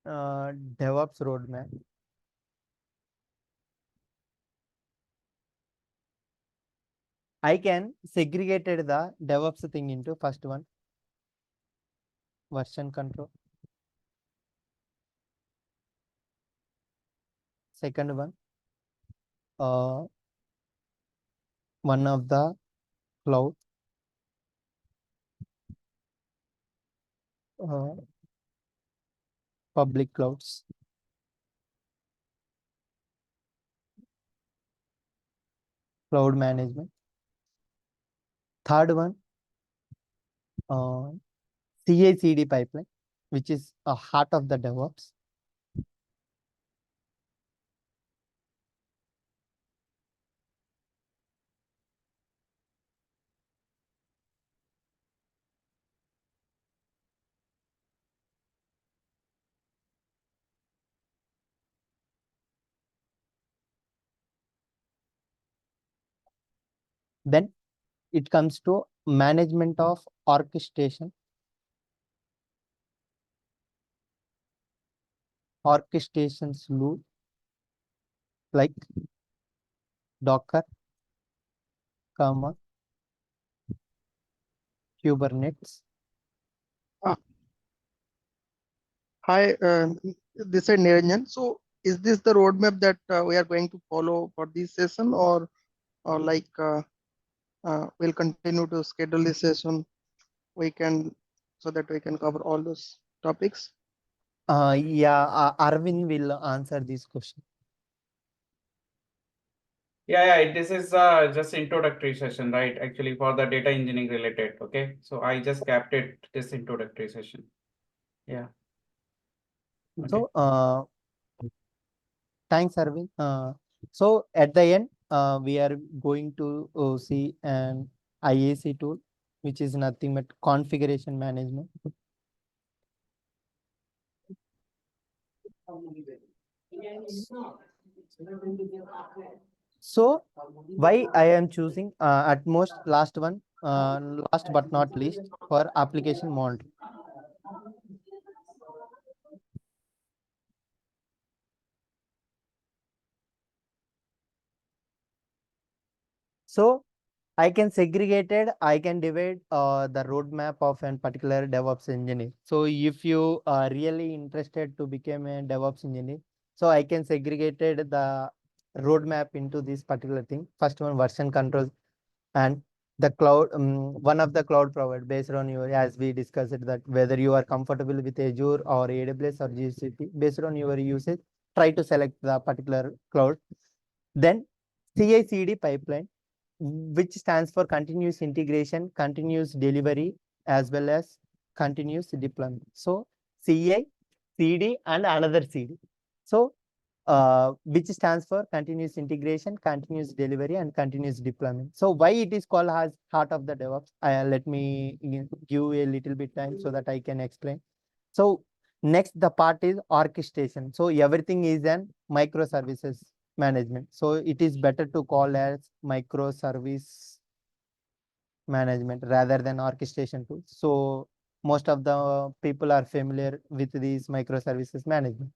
DevOps roadmap, I can segregated the DevOps thing into first one, version control. Second one, one of the cloud, uh, public clouds. Cloud management. Third one, CICD pipeline, which is a heart of the DevOps. Then it comes to management of orchestration. Orchestrations loop like Docker, comma, Kubernetes. Hi, this is Niranjan. So is this the roadmap that we are going to follow for this session, or like we'll continue to schedule this session? We can, so that we can cover all those topics. Yeah, Arvind will answer this question. Yeah, this is just introductory session, right? Actually, for the data engineering related. Okay, so I just capped it this introductory session. Yeah. Okay. So thanks, Arvind. So at the end, we are going to see an IAC tool, which is nothing but configuration management. So why I am choosing at most last one, last but not least, for application monitoring. So I can segregate it. I can divide the roadmap of a particular DevOps engineer. So if you are really interested to become a DevOps engineer, so I can segregate the roadmap into this particular thing. First one, version control, and the cloud, one of the cloud provider based on your, as we discussed it, that whether you are comfortable with Azure or AWS or GCP, based on your usage, try to select the particular cloud. Then CI/CD pipeline, which stands for continuous integration, continuous delivery, as well as continuous deployment. So CI, CD, and another CD. So which stands for continuous integration, continuous delivery, and continuous deployment. So why it is called as heart of the DevOps? Let me give a little bit time so that I can explain. So next, the part is orchestration. So everything is an microservices management. So it is better to call as microservice management rather than orchestration tools. So most of the people are familiar with these microservices management.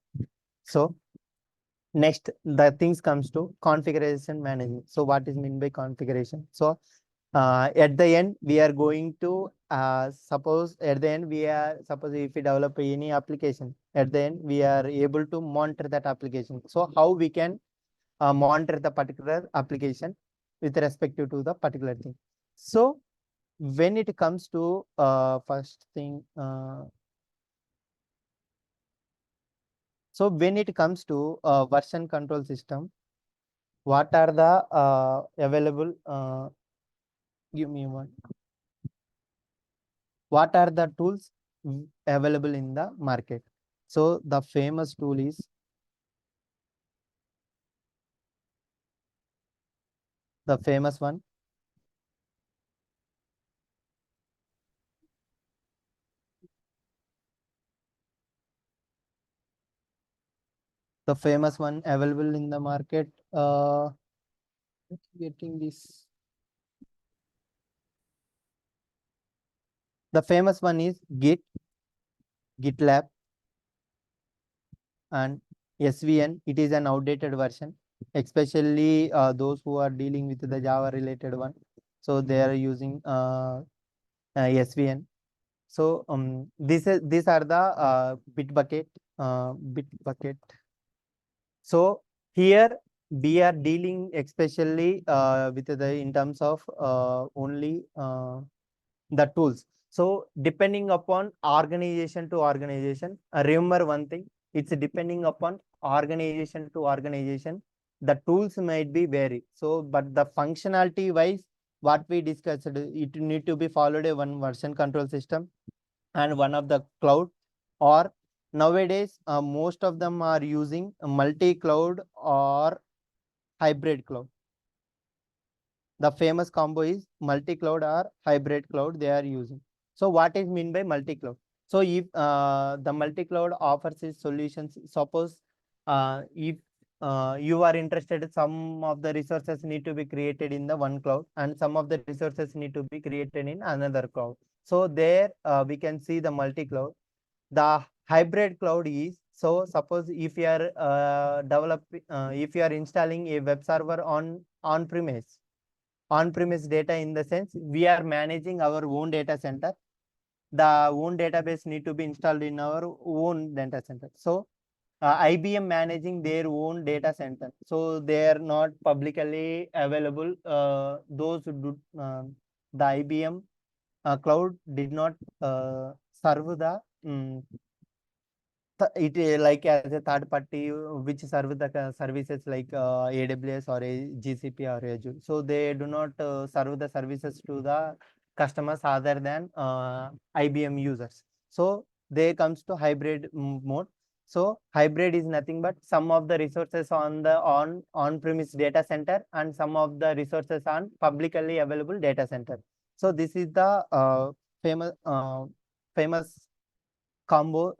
So next, the things comes to configuration management. So what is meant by configuration? So at the end, we are going to suppose at the end suppose if we develop any application, at the end we are able to monitor that application. So how we can monitor the particular application with respect to the particular thing. So when it comes to first thing, so when it comes to version control system, what are the available? Give me one. What are the tools available in the market? So the famous tool is the famous one. The famous one available in the market. Getting this. The famous one is Git, GitLab, and SVN. It is an outdated version, especially those who are dealing with the Java related one. So they are using SVN. So these are the Bitbucket. Bitbucket. So here we are dealing especially with the in terms of only the tools. So depending upon organization to organization, remember one thing, it's depending upon organization to organization. The tools might be vary. So, but the functionality wise, what we discussed, it need to be followed a one version control system and one of the cloud, or nowadays most of them are using multi-cloud or hybrid cloud. The famous combo is multi-cloud or hybrid cloud they are using. So what is mean by multi-cloud? So if the multi-cloud offers its solutions, suppose if you are interested, some of the resources need to be created in the one cloud and some of the resources need to be created in another cloud. So there we can see the multi-cloud. The hybrid cloud is, so suppose if you are if you are installing a web server on-premise, on-premise data, in the sense we are managing our own data center. The own database need to be installed in our own data center. So IBM managing their own data center. So they are not publicly available. Those who do, the IBM cloud did not serve the it like as a third party which serve the services like AWS or GCP or Azure. So they do not serve the services to the customers other than IBM users. So they comes to hybrid mode. So hybrid is nothing but some of the resources on the on-premise data center and some of the resources on publicly available data center. So this is the famous combo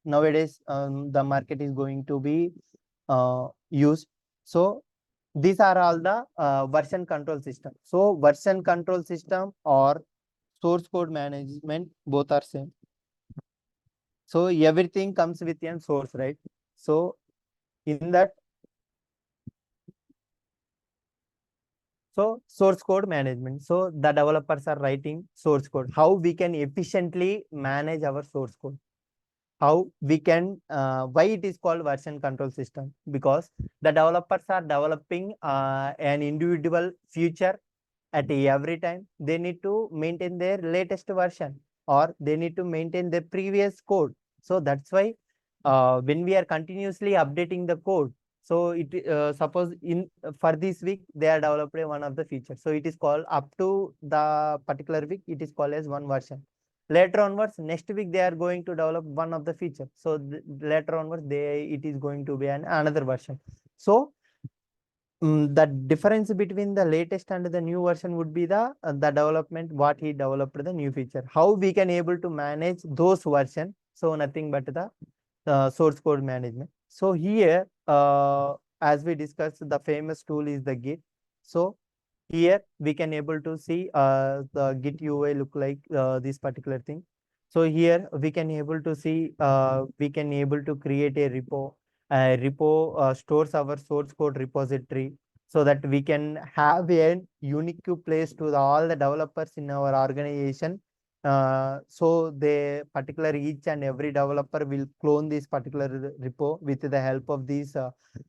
nowadays the market is going to be used. So these are all the version control system. So version control system or source code management, both are same. So everything comes with a source, right? So in that, So source code management. So the developers are writing source code. How we can efficiently manage our source code? How we can, why it is called version control system? Because the developers are developing an individual feature at every time. They need to maintain their latest version, or they need to maintain their previous code. So that's why when we are continuously updating the code, so it suppose in for this week they are developing one of the features, so it is called up to the particular week, it is called as one version. Later onwards, next week they are going to develop one of the features, so later onwards it is going to be another version. So the difference between the latest and the new version would be the development, what he developed the new feature. How we can able to manage those version? So nothing but the source code management. So here, as we discussed, the famous tool is the Git. So here we can able to see the Git UI look like this particular thing. So here we can able to see, we can able to create a repo. Repo stores our source code repository, so that we can have a unique place to all the developers in our organization. So the particular each and every developer will clone this particular repo with the help of this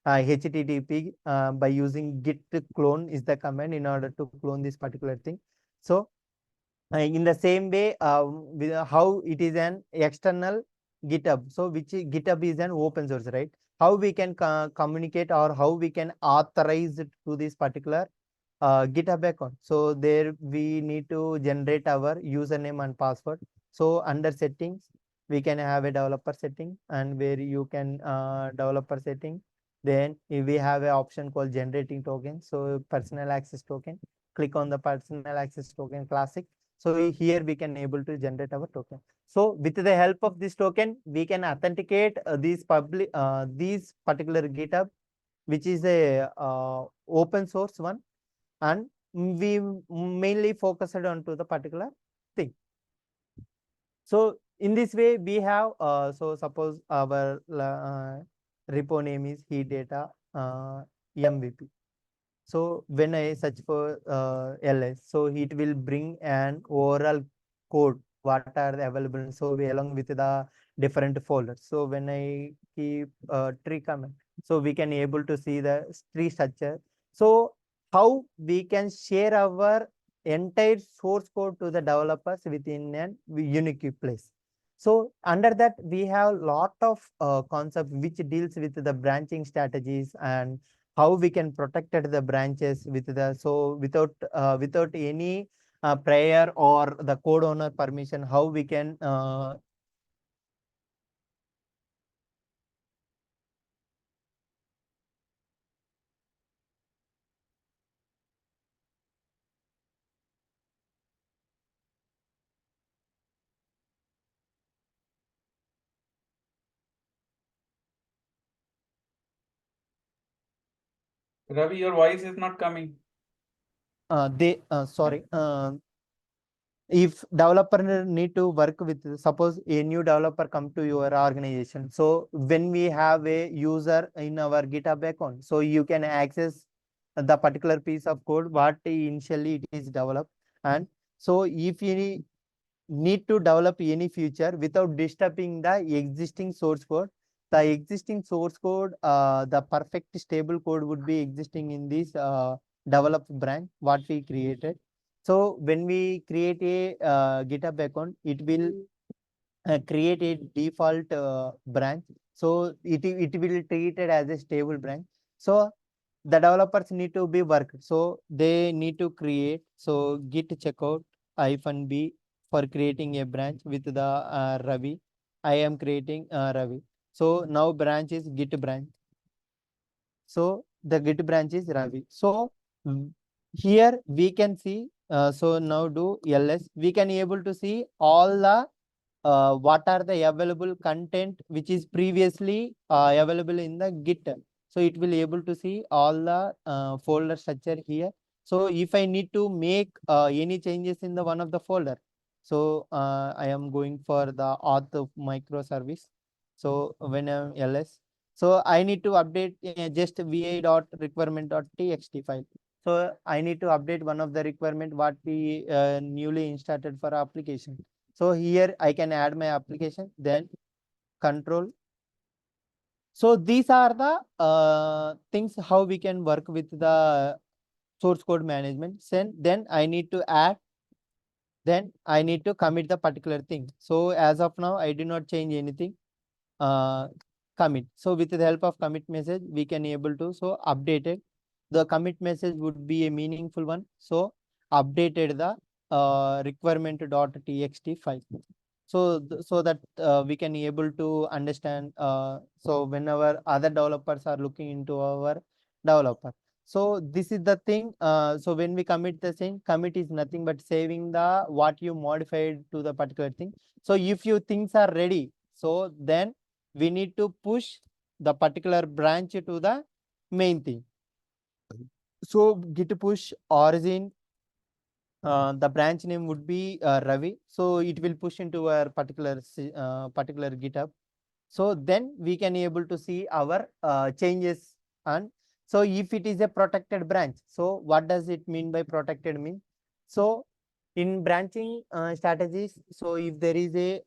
HTTP by using git clone is the command in order to clone this particular thing. So in the same way, how it is an external GitHub. So which GitHub is an open source, right? How we can communicate, or how we can authorize it to this particular GitHub account. So there we need to generate our username and password. So under settings, we can have a developer setting, and where you can developer setting. Then we have an option called generating token. So personal access token. Click on the personal access token classic. So here we can able to generate our token. So with the help of this token, we can authenticate these particular GitHub, which is a open source one, and we mainly focused onto the particular thing. So in this way we have, so suppose our repo name is he data MVP. So when I search for ls, so it will bring an overall code what are available, so we along with the different folders. So when I keep tree comment, so we can able to see the tree structure. So how we can share our entire source code to the developers within an unique place. So under that we have lot of concept which deals with the branching strategies, and how we can protect the branches with the, so without any prior or the code owner permission, how we can Ravi, your voice is not coming. sorry, if developer need to work with, suppose a new developer come to your organization, so when we have a user in our GitHub account, so you can access the particular piece of code what initially it is developed. And so if you need to develop any feature without disturbing the existing source code, the existing source code, the perfect stable code would be existing in this develop branch what we created. So when we create a GitHub account, it will create a default branch. So it will treat it as a stable branch. So the developers need to be worked. So they need to create, so git checkout -b for creating a branch with the Ravi. I am creating Ravi. So now branch is git branch. So the git branch is Ravi. So here we can see, so now do ls, we can able to see all the what are the available content which is previously available in the git. So it will able to see all the folder structure here. So if I need to make any changes in the one of the folder, so I am going for the auth of microservice. So when I'm ls, so I need to update just vi.requirement.txt file. So I need to update one of the requirement what we newly inserted for application. So here I can add my application, then control. So these are the things how we can work with the source code management. Then I need to add, then I need to commit the particular thing. So as of now, I do not change anything. Commit. So with the help of commit message, we can able to update it. The commit message would be a meaningful one. So updated the requirement.txt file. So so that we can able to understand. So whenever other developers are looking into our developer. So this is the thing. So when we commit the thing, commit is nothing but saving the what you modified to the particular thing. So if your things are ready, so then we need to push the particular branch to the main thing. So git push origin, the branch name would be Ravi. So it will push into our particular GitHub. So then we can able to see our changes. And so if it is a protected branch, so what does it mean by protected mean? So in branching strategies, so if there is a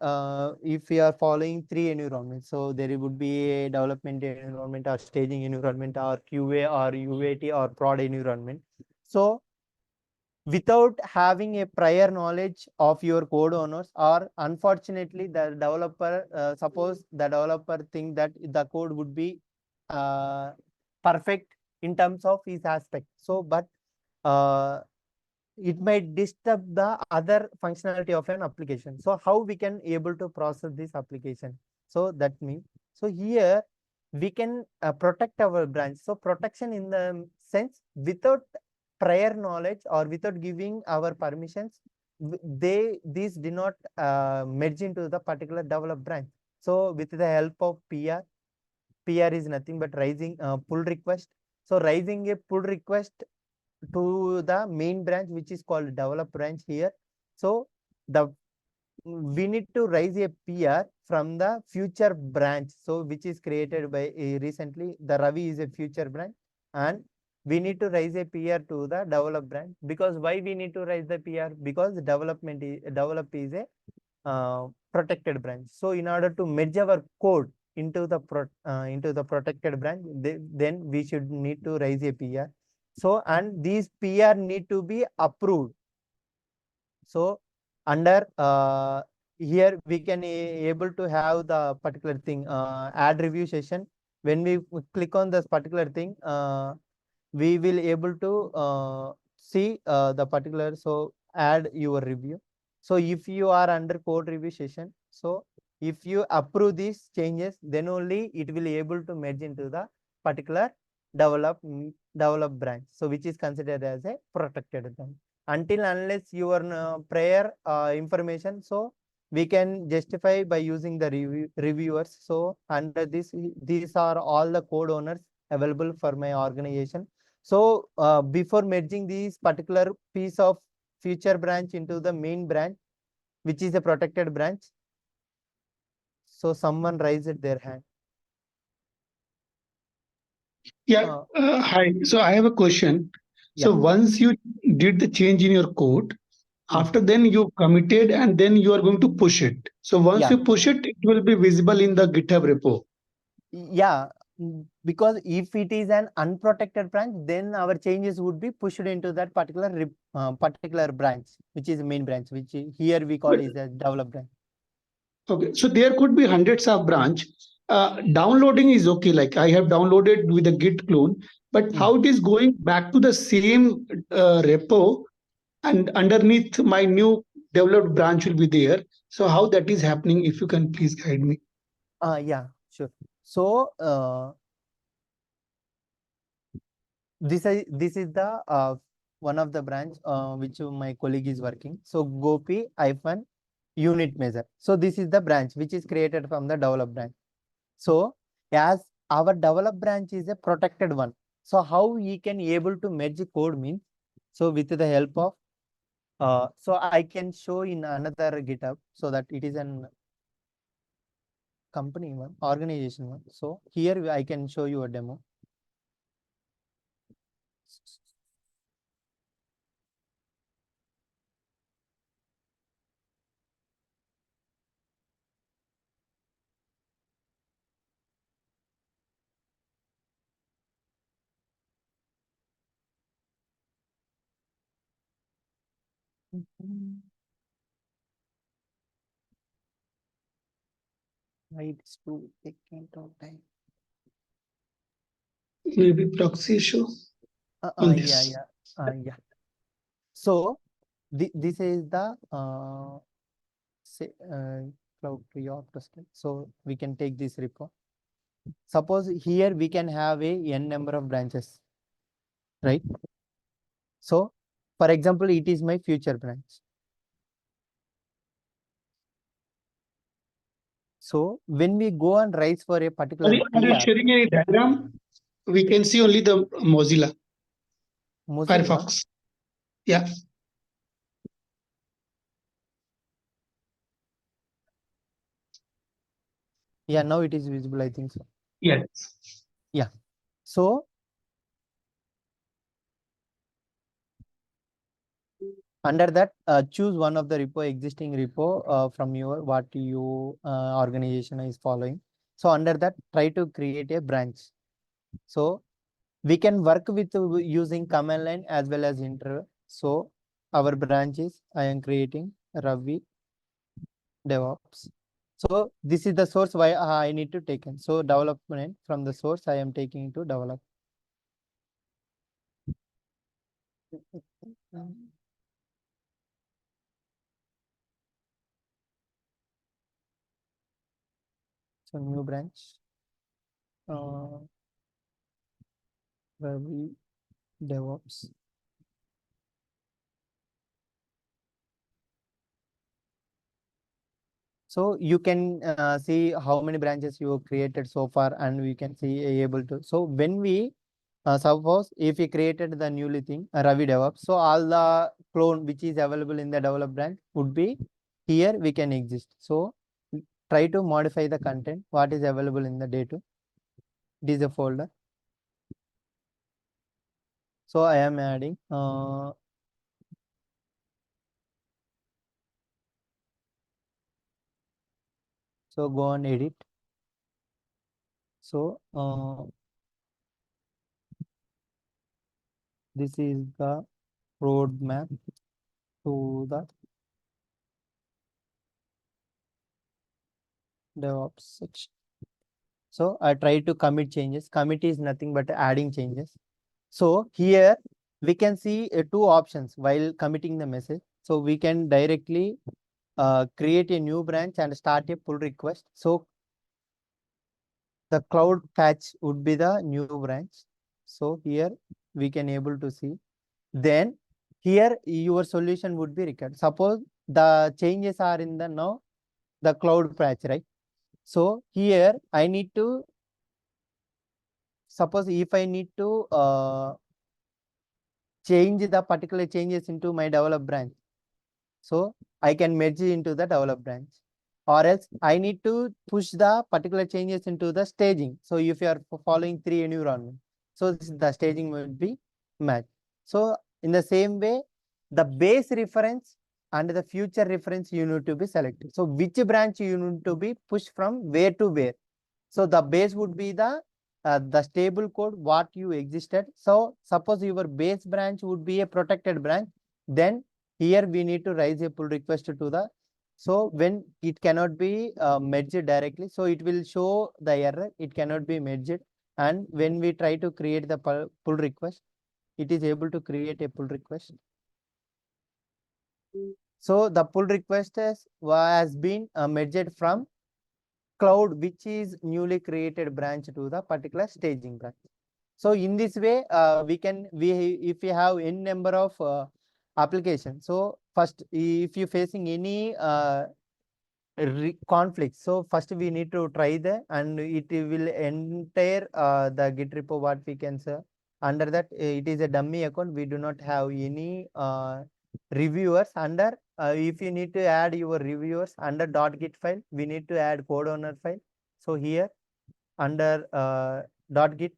if we are following 3 environments, so there would be a development environment or staging environment or QA or UAT or prod environment. So without having a prior knowledge of your code owners, or unfortunately the developer suppose the developer think that the code would be perfect in terms of his aspect, so but it might disturb the other functionality of an application. So how we can able to process this application? So that means, so here we can protect our branch. So protection in the sense, without prior knowledge or without giving our permissions, these do not merge into the particular developed branch. So with the help of PR is nothing but raising pull request. So raising a pull request to the main branch, which is called develop branch here. So the we need to raise a PR from the future branch, so which is created by recently. The Ravi is a future branch, and we need to raise a PR to the develop branch. Because why we need to raise the PR? Because develop is a protected branch. So in order to merge our code into the protected branch, then we should need to raise a PR. So and these PR need to be approved. So under here we can able to have the particular thing add review session. When we click on this particular thing, we will able to see the particular, so add your review. So if you are under code review session, so if you approve these changes, then only it will able to merge into the particular develop branch, so which is considered as a protected branch. Until unless your prior information, so we can justify by using the reviewers. So under this, these are all the code owners available for my organization. So before merging these particular piece of future branch into the main branch, which is a protected branch, so someone raised their hand. Yeah. Hi. So I have a question. So once you did the change in your code, after then you committed and then you are going to push it. So once you push it, it will be visible in the GitHub repo. Yeah, because if it is an unprotected branch, then our changes would be pushed into that particular branch, which is the main branch, which here we call is a develop branch. Okay, so there could be hundreds of branch. Downloading is okay. Like I have downloaded with a Git clone, but how it is going back to the same repo and underneath my new developed branch will be there. So how that is happening? If you can please guide me. Yeah, sure. So this is the one of the branch which my colleague is working. So Gopi hyphen unit measure. So this is the branch which is created from the develop branch. So as our develop branch is a protected one, so how we can able to merge code means, so with the help of so I can show in another GitHub, so that it is an company one, organization one. So here I can show you a demo. Why it's too taking time? Maybe proxy issue. on Yeah, this. yeah. So this is the say cloud tree of trusted. So we can take this repo. Suppose here we can have a n number of branches, right? So for example, it is my future branch. So when we go and rise for a particular Are you PR, sharing any diagram? We can see only the Mozilla Firefox. Yeah. Yeah, now it is visible, I think so. Yes. Yeah. So under that, choose one of the existing repo from your what you organization is following. So under that, try to create a branch. So we can work with using command line as well as intro. So our branch is I am creating Ravi DevOps. So this is the source why I need to take in. So development from the source I am taking to develop. So new branch. Ravi DevOps. So you can see how many branches you have created so far, and we can see able to. So when we suppose if we created the newly thing Ravi DevOps, so all the clone which is available in the develop branch would be here we can exist. So try to modify the content what is available in the day2. This is a folder. So I am adding so go on edit. So this is the roadmap to the DevOps section. So I try to commit changes. Commit is nothing but adding changes. So here we can see two options while committing the message. So we can directly create a new branch and start a pull request. So the cloud patch would be the new branch. So here we can able to see. Then here your solution would be required. Suppose the changes are in the now the cloud patch, right? So here I need to suppose if I need to change the particular changes into my develop branch. So I can merge it into the develop branch, or else I need to push the particular changes into the staging. So if you are following 3 environment, so the staging will be matched. So in the same way, the base reference and the future reference you need to be selected. So which branch you need to be pushed from where to where. So the base would be the stable code what you existed. So suppose your base branch would be a protected branch, then here we need to raise a pull request to the. So when it cannot be merged directly, so it will show the error. It cannot be merged, and when we try to create the pull request, it is able to create a pull request. So the pull request has been merged from cloud which is newly created branch to the particular staging branch. So in this way if we have n number of applications, so first if you facing any conflict, so first we need to try the and it will enter the git repo what we can say. Under that it is a dummy account, we do not have any reviewers. Under if you need to add your reviewers under .git file, we need to add code owner file. So here under .git,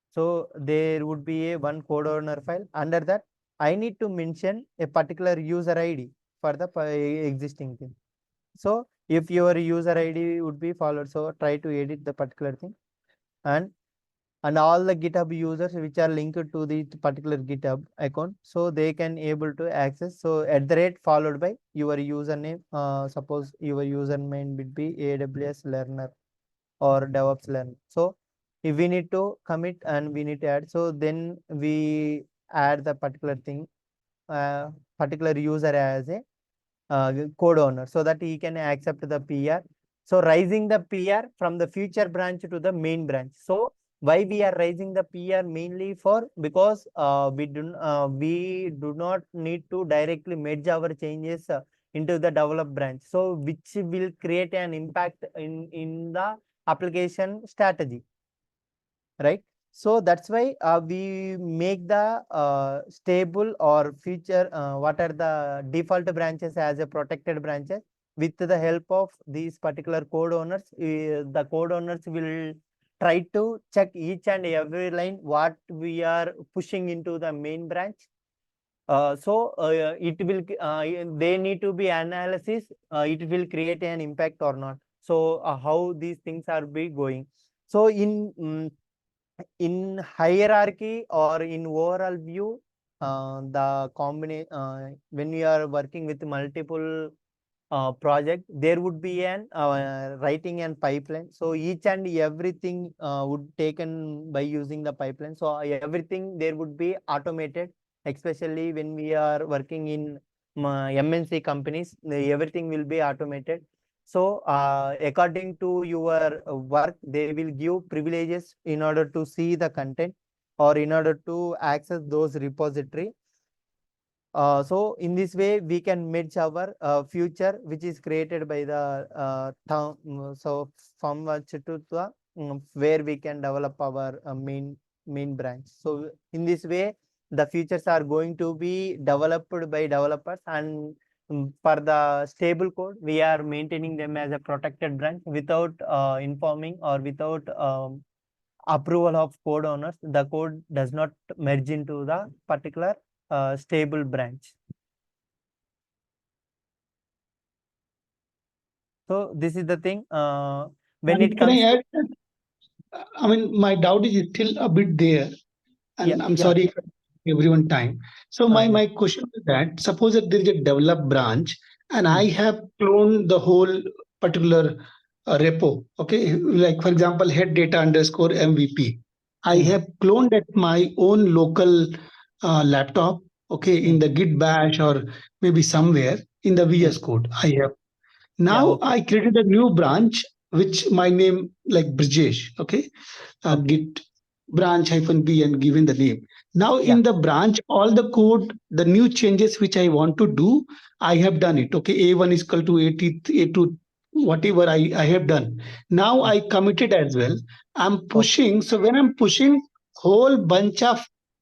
so there would be a one code owner file. Under that I need to mention a particular user ID for the existing thing. So if your user ID would be followed, so try to edit the particular thing. And and all the GitHub users which are linked to the particular GitHub account, so they can able to access. So at the rate followed by your username. Suppose your username would be AWS learner or DevOps learner. So if we need to commit and we need to add, so then we add the particular thing, particular user as a code owner, so that he can accept the PR. So raising the PR from the future branch to the main branch. So why we are raising the PR? Mainly for because we do not need to directly merge our changes into the develop branch, so which will create an impact in the application strategy, right? So that's why we make the stable or future what are the default branches as a protected branches. With the help of these particular code owners, the code owners will try to check each and every line what we are pushing into the main branch. It will they need to be analysis. It will create an impact or not. So how these things are be going. So in hierarchy or in overall view, the combination when we are working with multiple project, there would be an writing and pipeline. So each and everything would taken by using the pipeline. So everything there would be automated, especially when we are working in MNC companies, everything will be automated. So according to your work, they will give privileges in order to see the content or in order to access those repository. So in this way, we can merge our future, which is created by the so from to the where we can develop our main branch. So in this way, the futures are going to be developed by developers, and for the stable code, we are maintaining them as a protected branch without informing or without approval of code owners. The code does not merge into the particular stable branch. So this is the thing. When it Can comes, I add? I mean, my doubt is still a bit there, and yeah, I'm yeah, sorry if I take everyone time. So my yeah. my question is that suppose that there is a develop branch, and I Hmm. have cloned the whole particular repo. Okay, like for example, head data underscore MVP. I Hmm. have cloned at my own local laptop. Okay, in Hmm. the Git bash or maybe somewhere in the Hmm. VS Code. I have Yeah, now okay, I created a new branch which my name like Brijesh. Okay, okay, git branch hyphen b and given the name. Now yeah, in the branch, all the code, the new changes which I want to do, I have done it. Okay, a1 is equal to 80, a2, whatever I have done. Now hmm. I committed as well. I'm Okay. pushing. So when I'm pushing, whole bunch of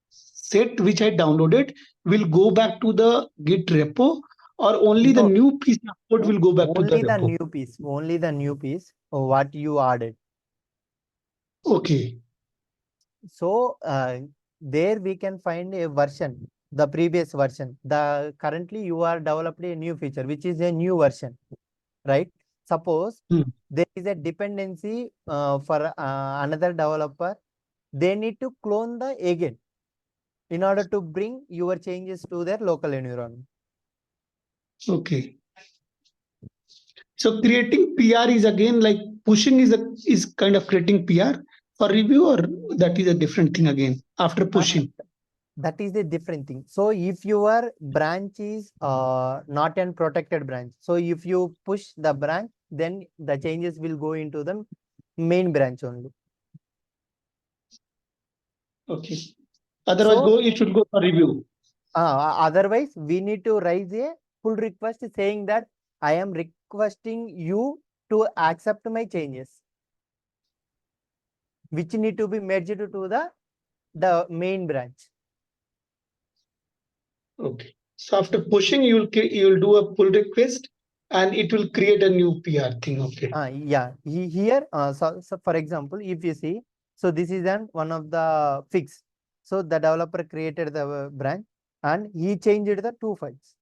set which I downloaded will go back to the Git repo, or only the No, new piece of code will go back to the only the repo. new piece, only the new piece, what you added. Okay. So there we can find a version, the previous version. The currently you are developed a new feature, which is a new version, right? Suppose Hmm. there is a dependency for another developer. They need to clone the again in order to bring your changes to their local environment. Okay. So creating PR is again like pushing is kind of creating PR for review, or that is a different thing again after Uh, pushing. that is a different thing. So if your branch is not an protected branch, so if you push the branch, then the changes will go into the main branch only. Okay. Otherwise, So it should go for review. otherwise, we need to raise a pull request saying that I am requesting you to accept my changes, which need to be merged to the main branch. Okay. So after pushing, you'll do a pull request, and it will create a new PR thing. Okay. Yeah, here, so for example, if you see, so this is one of the fix. So the developer created the branch and he changed the two files.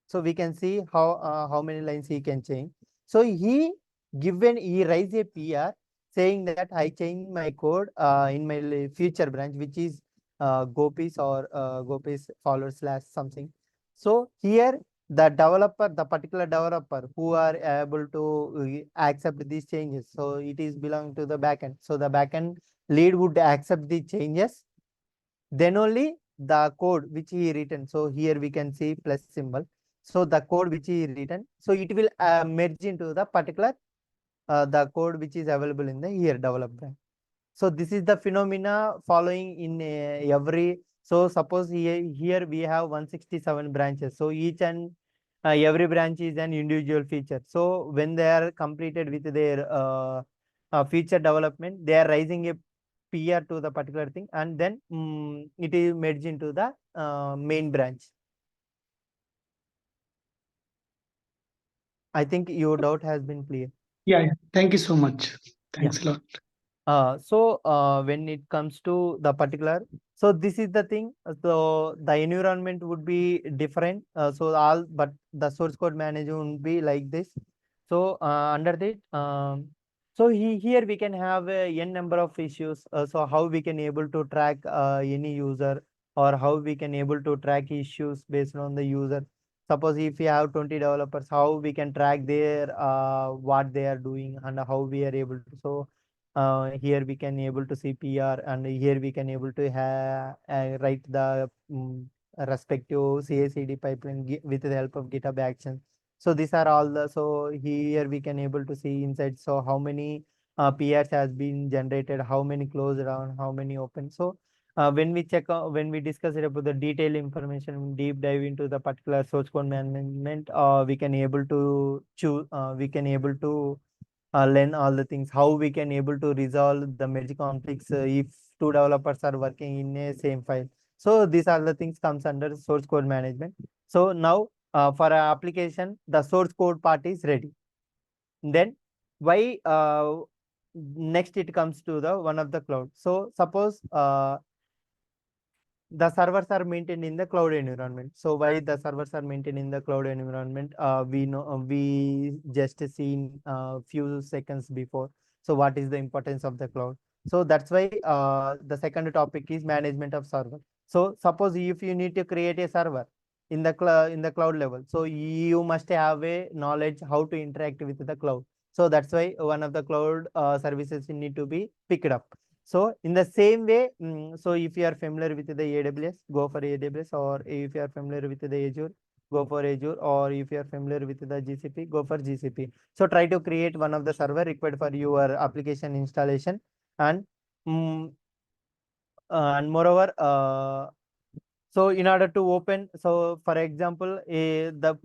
So we can see how many lines he can change. So he raised a PR saying that I change my code in my future branch, which is Gopis or Gopis / something. So here the developer, the particular developer who are able to accept these changes. So it is belong to the backend. So the backend lead would accept the changes. Then only the code which he written. So here we can see plus symbol. So the code which he written. So it will merge into the particular the code which is available in the here developed branch. So this is the phenomena following in every. So suppose here we have 167 branches. So each and every branch is an individual feature. So when they are completed with their feature development, they are raising a PR to the particular thing, and then it is merged into the main branch. I think your doubt has been clear. Yeah, thank you so much. Thanks a lot. So when it comes to the particular, so this is the thing. So the environment would be different. But the source code management would be like this. So under that, so here we can have a n number of issues. So how we can able to track any user, or how we can able to track issues based on the user. Suppose if you have 20 developers, how we can track their what they are doing and how we are able to. So here we can able to see PR, and here we can able to have write the respective CICD pipeline with the help of GitHub Actions. So these are all the. So here we can able to see inside. So how many PRs has been generated, how many closed down, how many open. So when we check when we discuss it about the detailed information, deep dive into the particular source code management, we can able to choose. We can able to learn all the things, how we can able to resolve the merge conflicts if two developers are working in a same file. So these are the things comes under source code management. So now for our application, the source code part is ready. Then why next it comes to the one of the cloud. So suppose the servers are maintained in the cloud environment. So why the servers are maintained in the cloud environment? We know we just seen few seconds before. So what is the importance of the cloud? So that's why the second topic is management of server. So suppose if you need to create a server in the cloud level, so you must have a knowledge how to interact with the cloud. So that's why one of the cloud services need to be picked up. So in the same way, so if you are familiar with the AWS, go for AWS, or if you are familiar with the Azure, go for Azure, or if you are familiar with the GCP, go for GCP. So try to create one of the server required for your application installation, and moreover, so in order to open, so for example,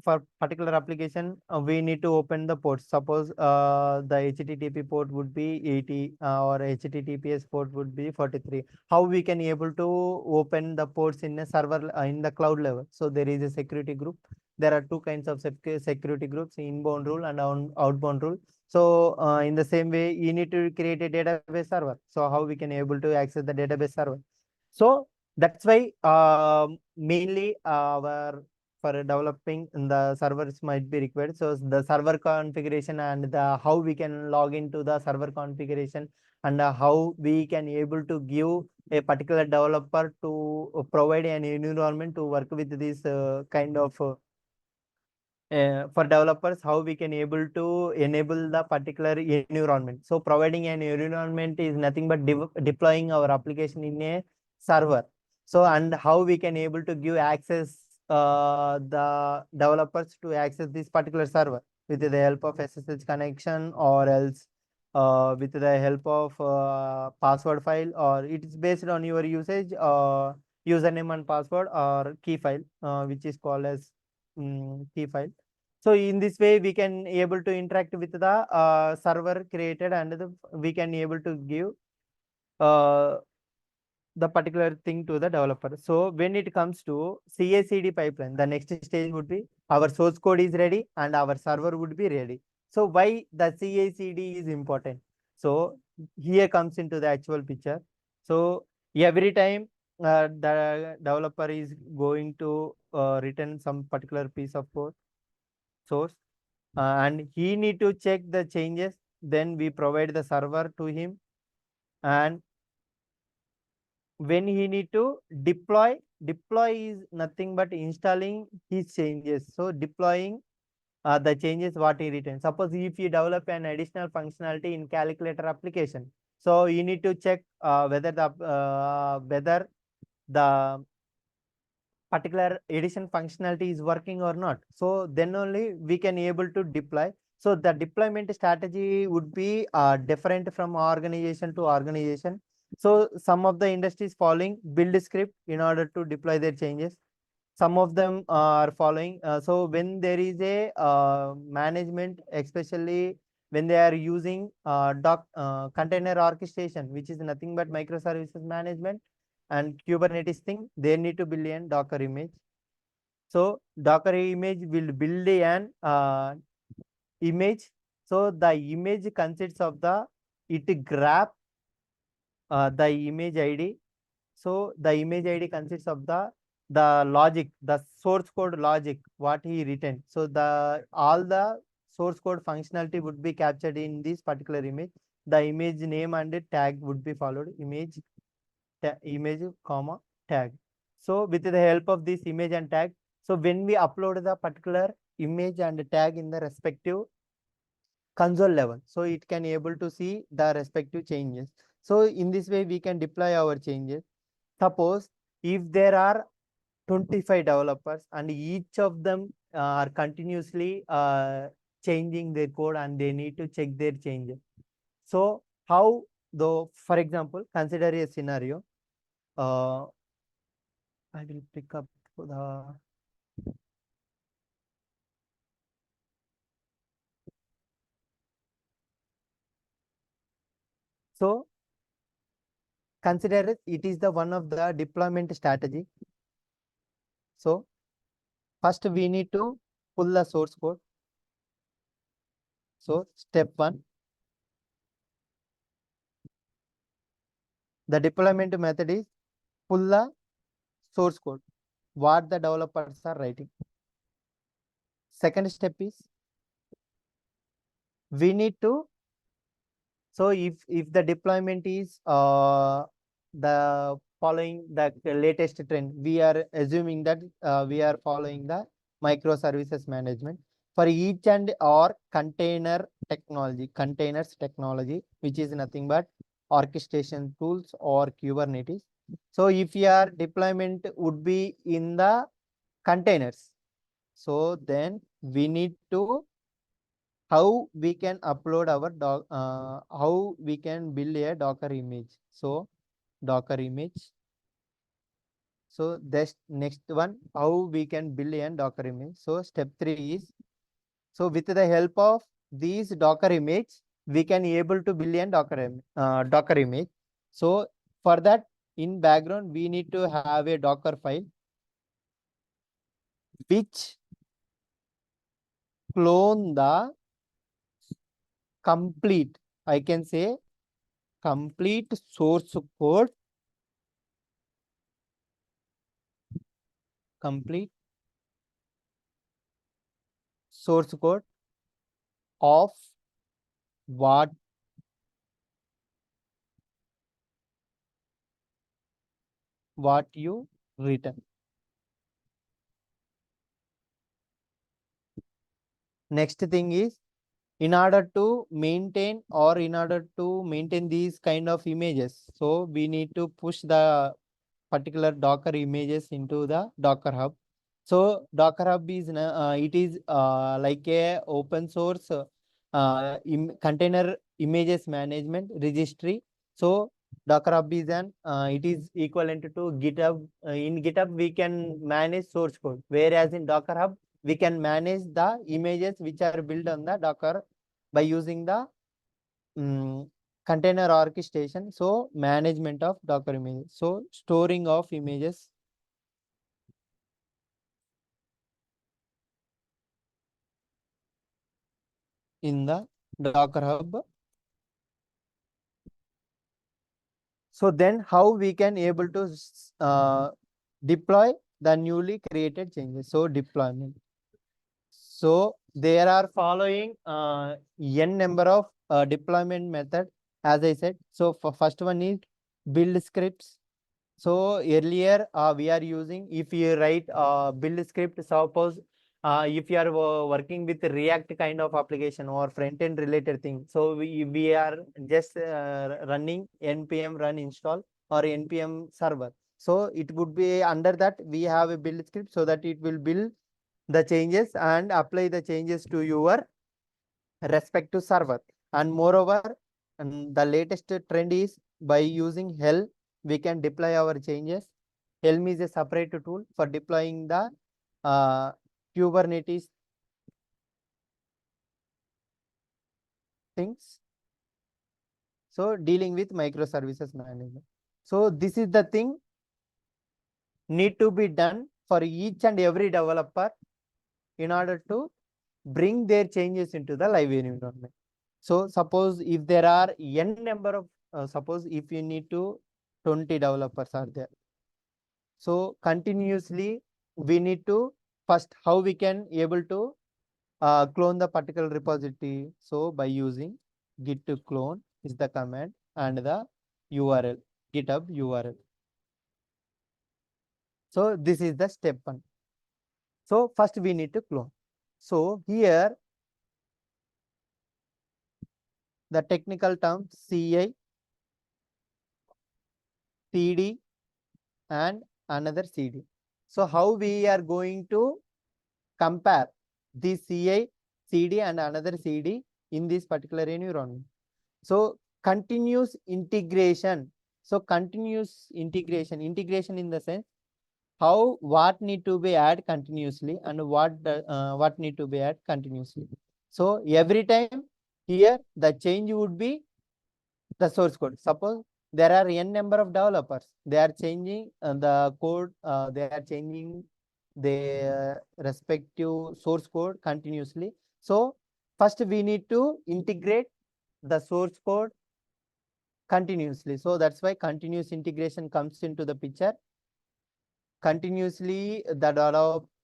for particular application, we need to open the ports. Suppose the HTTP port would be 80 or HTTPS port would be 43. How we can able to open the ports in a server in the cloud level? So there is a security group. There are two kinds of security groups: inbound rule and outbound rule. So in the same way, you need to create a database server. So how we can able to access the database server? So that's why mainly our for developing the servers might be required. So the server configuration and the how we can log into the server configuration, and how we can able to give a particular developer to provide an environment to work with this kind of for developers, how we can able to enable the particular environment. So providing an environment is nothing but deploying our application in a server. So and how we can able to give access the developers to access this particular server with the help of SSH connection, or else with the help of password file, or it is based on your usage, username and password, or key file, which is called as key file. So in this way, we can able to interact with the server created, and we can able to give the particular thing to the developer. So when it comes to CICD pipeline, the next stage would be our source code is ready and our server would be ready. So why the CICD is important? So here comes into the actual picture. So every time the developer is going to return some particular piece of code source, and he need to check the changes then we provide the server to him, and when he need to deploy is nothing but installing his changes. So deploying the changes what he written. Suppose if you develop an additional functionality in calculator application, so you need to check whether the particular addition functionality is working or not. So then only we can able to deploy. So the deployment strategy would be different from organization to organization. So some of the industries following build script in order to deploy their changes. Some of them are following. So when there is a management, especially when they are using container orchestration, which is nothing but microservices management and Kubernetes thing, they need to build a Docker image. So Docker image will build an image. So the image consists of it grab the image ID. So the image ID consists of the logic, the source code logic, what he written. So all the source code functionality would be captured in this particular image. The image name and tag would be followed, image comma tag. So with the help of this image and tag, so when we upload the particular image and tag in the respective console level, so it can able to see the respective changes. So in this way we can deploy our changes. Suppose if there are 25 developers and each of them are continuously changing their code and they need to check their changes. So how, though, for example, consider a scenario. I will pick up the so consider it is the one of the deployment strategy. So first we need to pull the source code. So step 1, the deployment method is pull the source code, what the developers are writing. Second step is we need to, so if the deployment is the following the latest trend, we are assuming that we are following the microservices management for each and or containers technology, which is nothing but orchestration tools or Kubernetes. So if your deployment would be in the containers, so then we need to how we can upload our how we can build a Docker image. So Docker image. So that's next one, how we can build a Docker image. So step 3 is, so with the help of these Docker image, we can able to build a Docker image. So for that, in background, we need to have a Docker file which clone the complete, I can say, complete source code, complete source code of what you written. Next thing is, in order to maintain these kind of images, so we need to push the particular Docker images into the Docker Hub. So Docker Hub is it is like a open source container images management registry. So Docker Hub is an it is equivalent to GitHub. In GitHub we can manage source code, whereas in Docker Hub we can manage the images which are built on the Docker by using the container orchestration. So management of Docker images. So storing of images in the Docker Hub. So then how we can able to deploy the newly created changes. So deployment. So there are following n number of deployment method, as I said. So for first one is build scripts. So earlier we are using, if you write build script, suppose if you are working with React kind of application or front end related thing, so we are just running npm run install or npm server. So it would be under that we have a build script, so that it will build the changes and apply the changes to your respective server. And moreover, and the latest trend is by using Helm, we can deploy our changes. Helm is a separate tool for deploying the Kubernetes things. So dealing with microservices management. So this is the thing need to be done for each and every developer in order to bring their changes into the live environment. So suppose if there are n number of, suppose if you need to 20 developers are there. So continuously we need to first how we can able to clone the particular repository. So by using git to clone is the command and the URL, GitHub URL. So this is the step one. So first we need to clone. So here the technical term CI, CD and another CD. So how we are going to compare this CI, CD and another CD in this particular environment? So continuous integration. So continuous integration in the sense how what need to be added continuously and what need to be added continuously. So every time here the change would be the source code. Suppose there are n number of developers, they are changing the code, they are changing their respective source code continuously. So first we need to integrate the source code continuously. So that's why continuous integration comes into the picture. Continuously the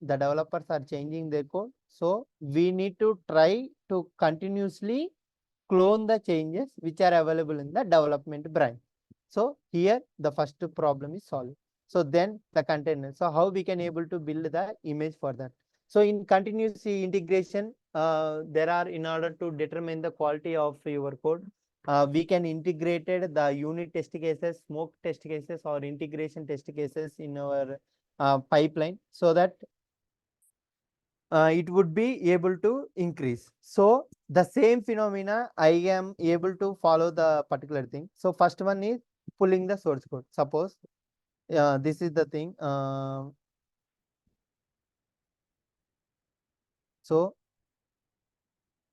developers are changing their code. So we need to try to continuously clone the changes which are available in the development branch. So here the first problem is solved. So then the container. So how we can able to build the image for that? So in continuous integration, there are, in order to determine the quality of your code, we can integrated the unit test cases, smoke test cases or integration test cases in our pipeline, so that it would be able to increase. So the same phenomena I am able to follow the particular thing. So first one is pulling the source code. Suppose this is the thing. So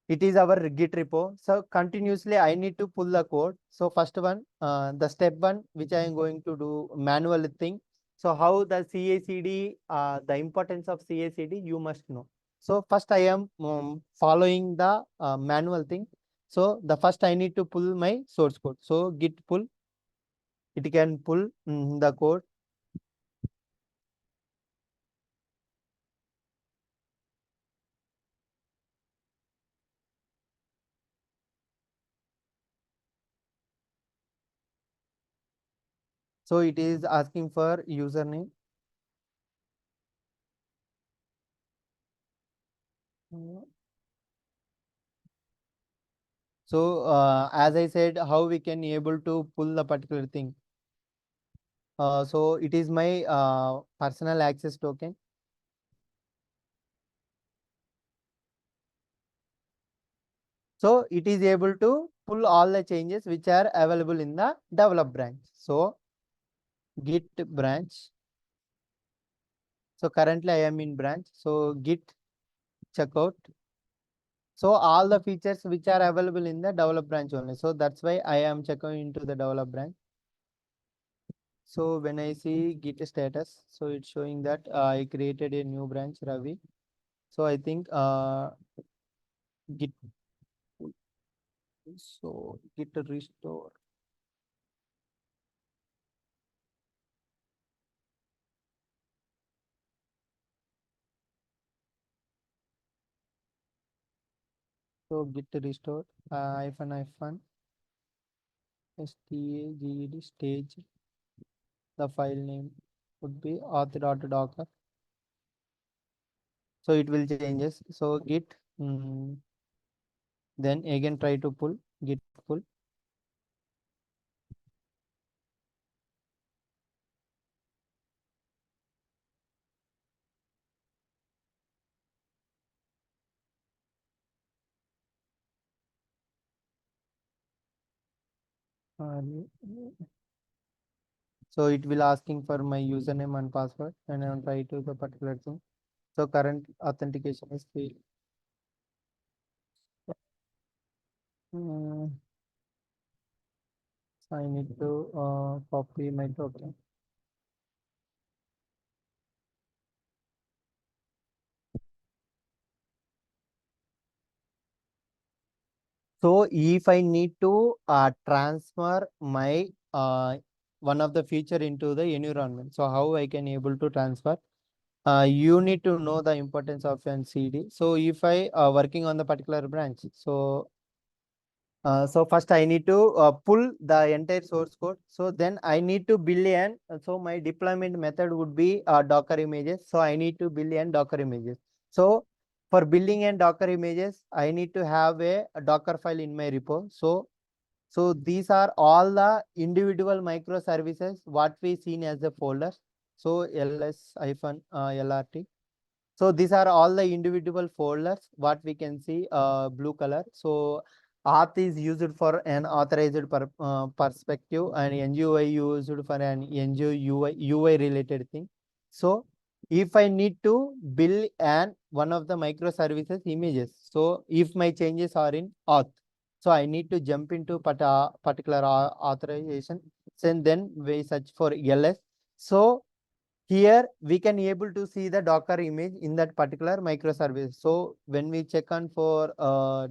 it is our Git repo. So continuously I need to pull the code. So first one, the step one, which I am going to do manual thing. So how the CICD, the importance of CICD, you must know. So first I am following the manual thing. So the first I need to pull my source code. So git pull, it can pull the code. So it is asking for username. So as I said, how we can able to pull the particular thing. So it is my personal access token. So it is able to pull all the changes which are available in the develop branch. So git branch. So currently I am in branch. So git checkout. So all the features which are available in the develop branch only. So that's why I am checking into the develop branch. So when I see git status, so it's showing that I created a new branch, Ravi. So I think git, so git restore. So git restore -staged stage. The file name would be auth.docker. So it will changes. So git then again try to pull git pull. So it will asking for my username and password and I'll try to the particular thing. So current authentication is failed. So I need to copy my token. So if I need to transfer my one of the feature into the environment, so how I can able to transfer? You need to know the importance of an CD. So if I working on the particular branch, so first I need to pull the entire source code. So then I need to build an, so my deployment method would be Docker images. So I need to build an Docker images. So for building and Docker images, I need to have a Docker file in my repo. So these are all the individual microservices what we seen as the folders. So ls-lrt. So these are all the individual folders what we can see blue color. So auth is used for an authorized perspective and ngui used for an ngui related thing. So if I need to build an one of the microservices images, so if my changes are in auth, so I need to jump into particular authorization and then we search for ls. So here we can able to see the Docker image in that particular microservice. So when we check on for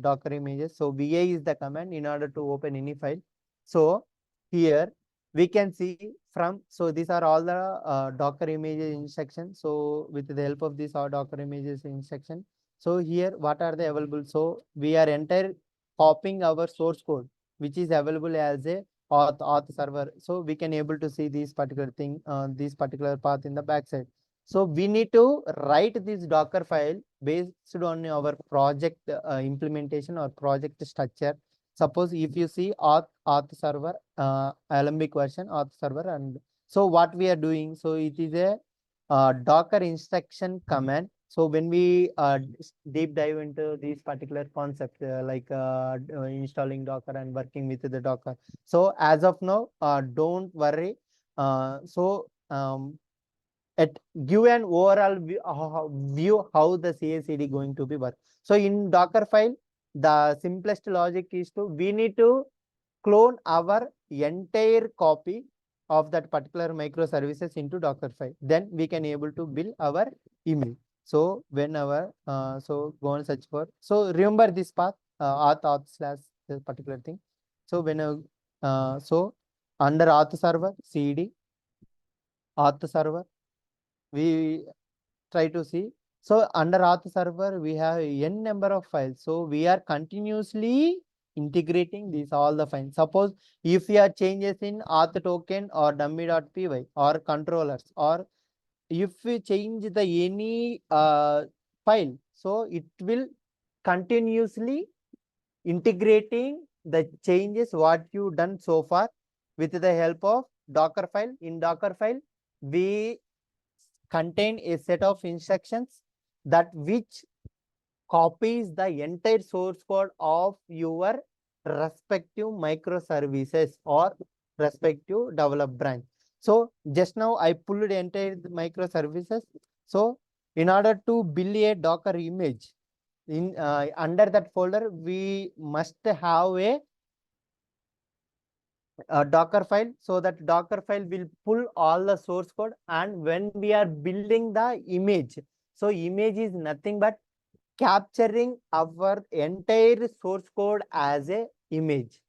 Docker images, so VA is the command in order to open any file. So here we can see from, so these are all the Docker images instruction. So with the help of this Docker images instruction, so here what are they available? So we are entire copying our source code, which is available as a auth server. So we can able to see this particular thing, this particular path in the backside. So we need to write this Docker file based on our project implementation or project structure. Suppose if you see auth server, Alembic version auth server, and so what we are doing, so it is a Docker instruction command. So when we deep dive into this particular concept, installing Docker and working with the Docker. So as of now, don't worry. Give an overall view how the CI/CD going to be work. So in Docker file, the simplest logic is to we need to clone our entire copy of that particular microservices into Docker file. Then we can able to build our image. So whenever so go and search for. So remember this path auth slash this particular thing. So when so under auth server cd auth server we try to see. So under auth server, we have n number of files. So we are continuously integrating these all the files. Suppose if we are changes in auth token or dummy.py or controllers, or if we change the any file, so it will continuously integrating the changes what you done so far with the help of Docker file. In Docker file, we contain a set of instructions that which copies the entire source code of your respective microservices or respective develop branch. So just now I pulled entire microservices. So in order to build a Docker image in under that folder, we must have a Docker file. So that Docker file will pull all the source code, and when we are building the image, so image is nothing but capturing our entire source code as a image.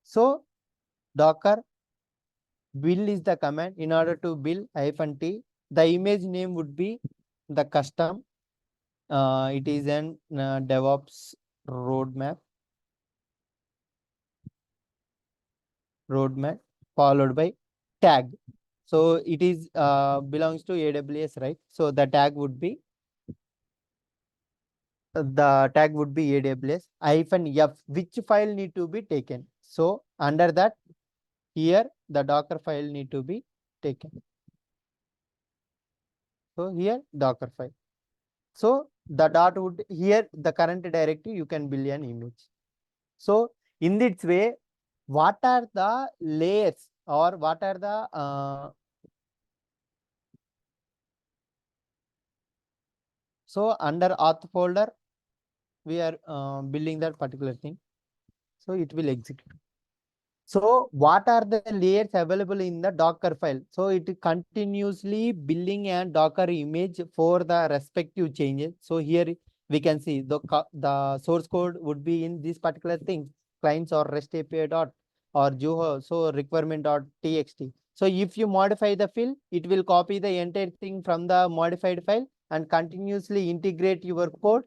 So Docker build is the command. In order to build -t, the image name would be the custom it is an DevOps roadmap followed by tag. So it is belongs to AWS, right? So the tag would be AWS -f, which file need to be taken. So under that, here the Docker file need to be taken. So here Docker file. So the dot would here the current directory you can build an image. So in this way, what are the layers or what are the so under auth folder we are building that particular thing. So it will execute. So what are the layers available in the Docker file? So it continuously building a Docker image for the respective changes. So here we can see the source code would be in this particular thing, clients or REST API dot or Juho, so requirement.txt. So if you modify the field, it will copy the entire thing from the modified file and continuously integrate your code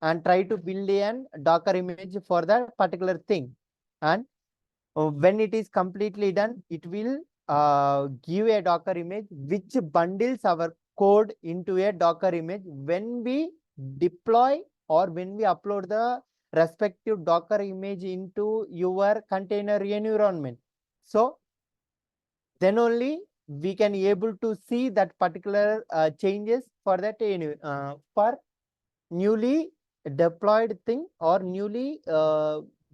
and try to build a Docker image for that particular thing. And when it is completely done, it will give a Docker image which bundles our code into a Docker image when we deploy or when we upload the respective Docker image into your container environment. So then only we can able to see that particular changes for that for newly deployed thing or newly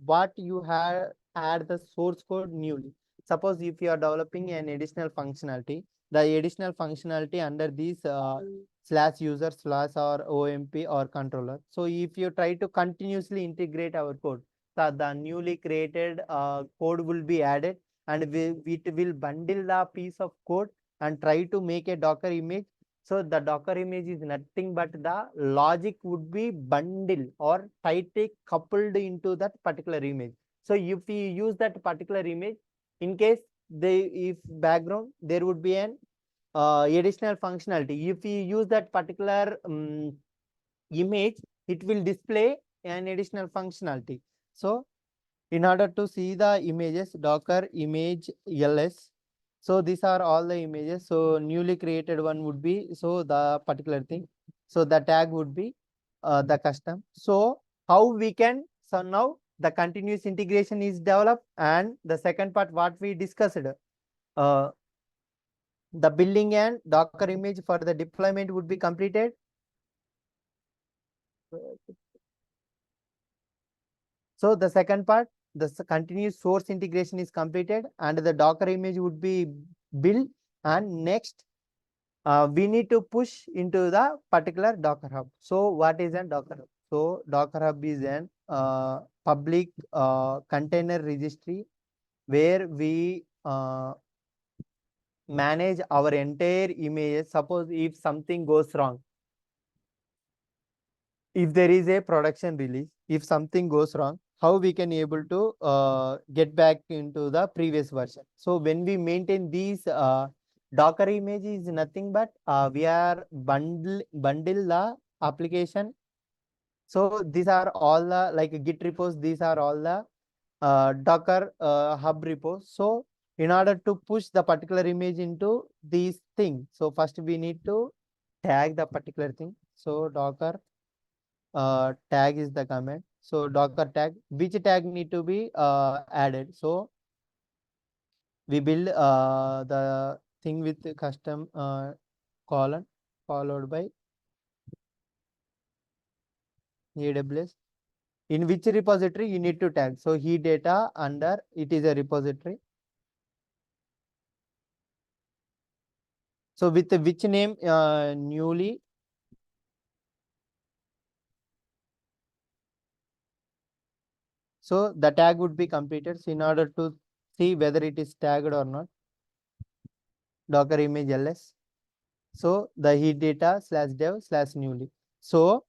what you have add the source code newly. Suppose if you are developing an additional functionality, the additional functionality under this /user/ or OMP or controller. So if you try to continuously integrate our code, the newly created code will be added and it will bundle the piece of code and try to make a Docker image. So the Docker image is nothing but the logic would be bundled or tightly coupled into that particular image. So if we use that particular image, in case if background, there would be an additional functionality. If we use that particular image, it will display an additional functionality. So in order to see the images, Docker image ls. So these are all the images. So newly created one would be, so the particular thing. So the tag would be the custom. So how we can, so now the continuous integration is developed, and the second part what we discussed, the building and Docker image for the deployment would be completed. So the second part, the continuous source integration is completed and the Docker image would be built, and next we need to push into the particular Docker Hub. So what is a Docker Hub? So Docker Hub is an public container registry where we manage our entire images. Suppose if something goes wrong, if there is a production release, if something goes wrong, how we can able to get back into the previous version. So when we maintain these Docker image is nothing but we are bundle the application. So these are all the like Git repos. These are all the Docker hub repos. So in order to push the particular image into these things, so first we need to tag the particular thing. So Docker tag is the command. So Docker tag, which tag need to be added. So we build the thing with the custom colon followed by AWS. In which repository you need to tag. So he data under it is a repository. So with which name newly. So the tag would be completed. So in order to see whether it is tagged or not, Docker image ls. So the heat data /dev/newly. So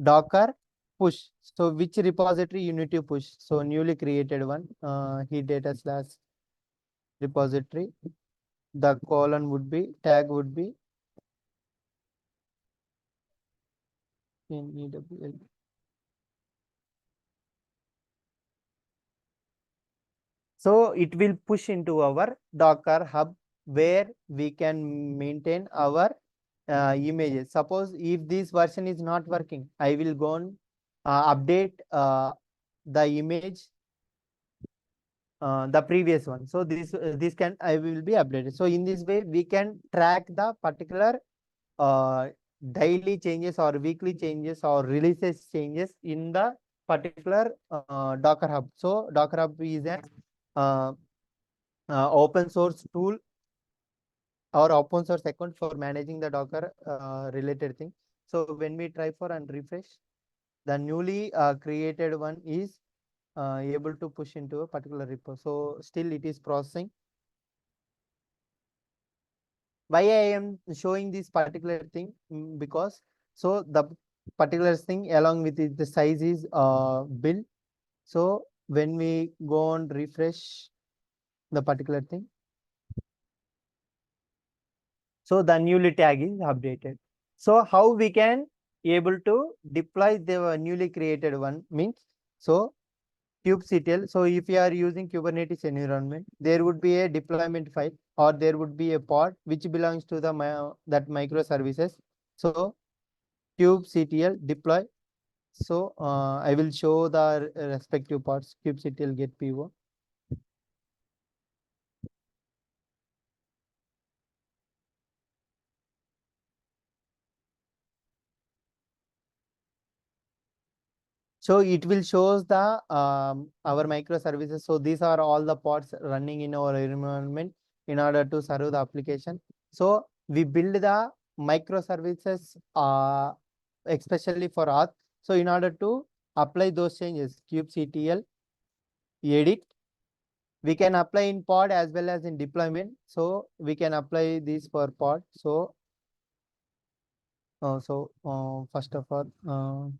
Docker push. So which repository you need to push? So newly created one, heat data /repository. The colon would be, tag would be in EWL. So it will push into our Docker hub where we can maintain our images. Suppose if this version is not working, I will go and update the image, the previous one. So this can I will be updated. So in this way we can track the particular daily changes or weekly changes or releases changes in the particular Docker hub. So Docker hub is an open source tool or open source account for managing the Docker related thing. So when we try for and refresh, the newly created one is able to push into a particular repo. So still it is processing. Why I am showing this particular thing? Because so the particular thing along with it, the size is built. So when we go on refresh the particular thing, so the newly tag is updated. So how we can able to deploy the newly created one means, so kubectl. So if you are using Kubernetes environment, there would be a deployment file or there would be a pod which belongs to the that microservices. So kubectl deploy. So I will show the respective pods. Kubectl get PO. So it will shows the our microservices. So these are all the pods running in our environment in order to serve the application. So we build the microservices especially for auth. So in order to apply those changes, kubectl edit, we can apply in pod as well as in deployment. So we can apply this for pod. So first of all,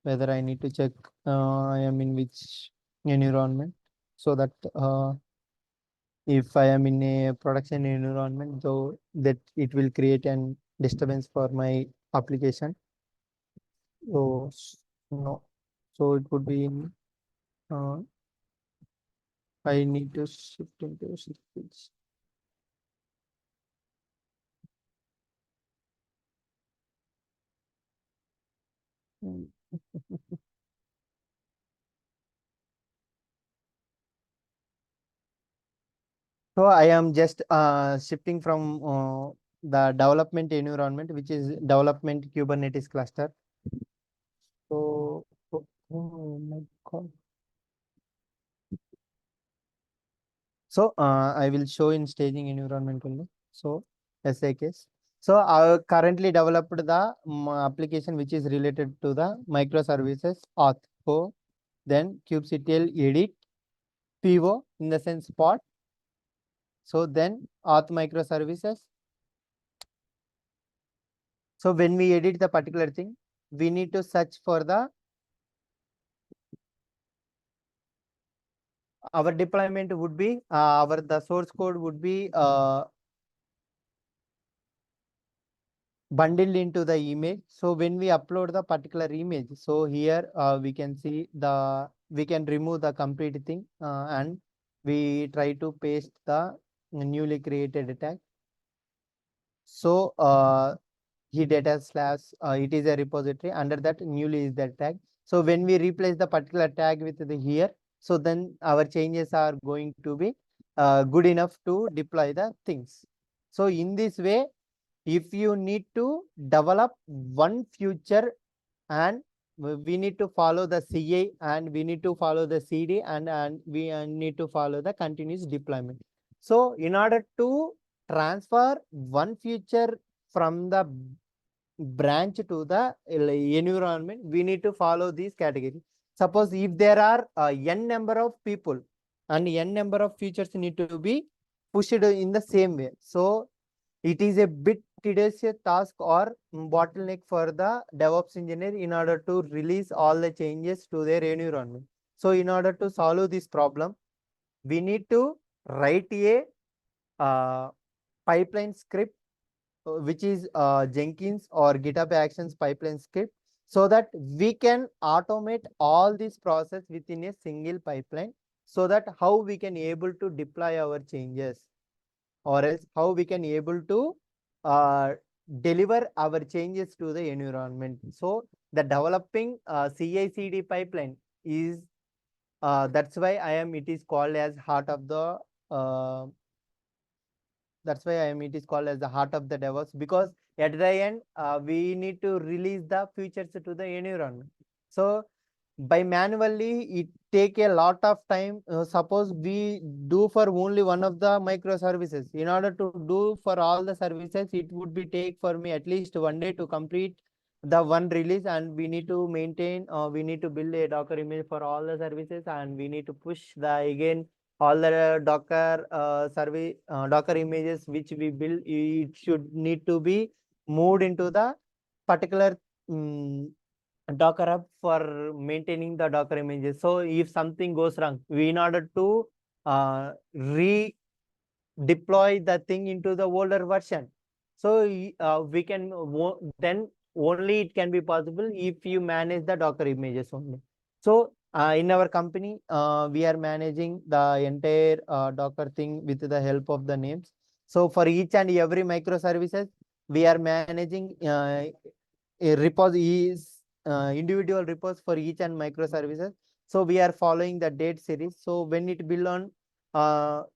whether I need to check I am in which environment, so that if I am in a production environment, so that it will create an disturbance for my application. So no, so it would be in I need to shift into switch. So I am just shifting from the development environment, which is development Kubernetes cluster. So, oh my God. So I will show in staging environment only. So SAKs. So I currently developed the application which is related to the microservices auth. So then kubectl edit PO in the sense pod. So then auth microservices. So when we edit the particular thing, we need to search for the our deployment would be the source code would be bundled into the image. So when we upload the particular image, so here we can see we can remove the complete thing and we try to paste the newly created tag. So he data slash it is a repository, under that newly is that tag. So when we replace the particular tag with the here, so then our changes are going to be good enough to deploy the things. So in this way, if you need to develop one feature and we need to follow the CI and we need to follow the CD and we need to follow the continuous deployment. So in order to transfer one feature from the branch to the environment, we need to follow these categories. Suppose if there are n number of people and n number of features need to be pushed in the same way. So it is a bit tedious task or bottleneck for the DevOps engineer in order to release all the changes to their environment. So in order to solve this problem, we need to write a pipeline script which is Jenkins or GitHub Actions pipeline script. so that we can automate all this process within a single pipeline, so that how we can able to deploy our changes, or else how we can able to uh, deliver our changes to the environment. So the developing CI/CD pipeline is that's why it is called as heart of the uh, that's why it is called as the heart of the DevOps, because at the end we need to release the features to the environment. So by manually it take a lot of time. Suppose we do for only one of the microservices, in order to do for all the services, it would be take for me at least 1 day to complete the one release, and we need to maintain, we need to build a Docker image for all the services, and we need to push the again all the Docker service Docker images which we build. It should need to be moved into the particular Docker hub for maintaining the Docker images. So if something goes wrong, we in order to redeploy the thing into the older version. So we can then only it can be possible if you manage the Docker images only. So in our company, we are managing the entire Docker thing with the help of the names. So for each and every microservices, we are managing a repos is individual repos for each and microservices. So we are following the date series. So when it build on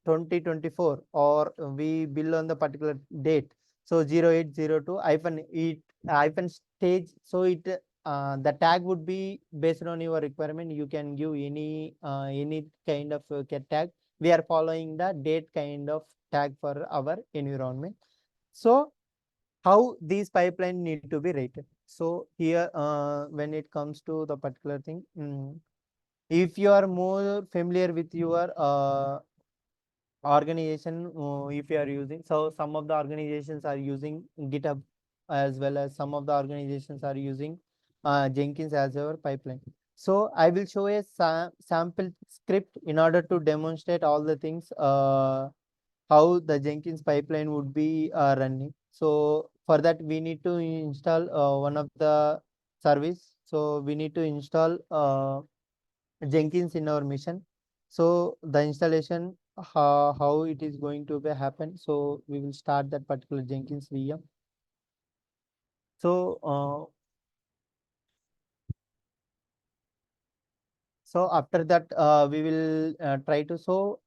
2024, or we build on the particular date, so 0802 hyphen it hyphen stage. So it the tag would be based on your requirement. You can give any kind of tag. We are following the date kind of tag for our environment. So how these pipeline need to be rated. So here when it comes to the particular thing, if you are more familiar with your organization, if you are using, so some of the organizations are using GitHub, as well as some of the organizations are using Jenkins as our pipeline. So I will show a sample script in order to demonstrate all the things how the Jenkins pipeline would be running. So for that we need to install one of the service. So we need to install Jenkins in our mission. So the installation, how it is going to be happen. So we will start that particular Jenkins VM. So after that we will try to. So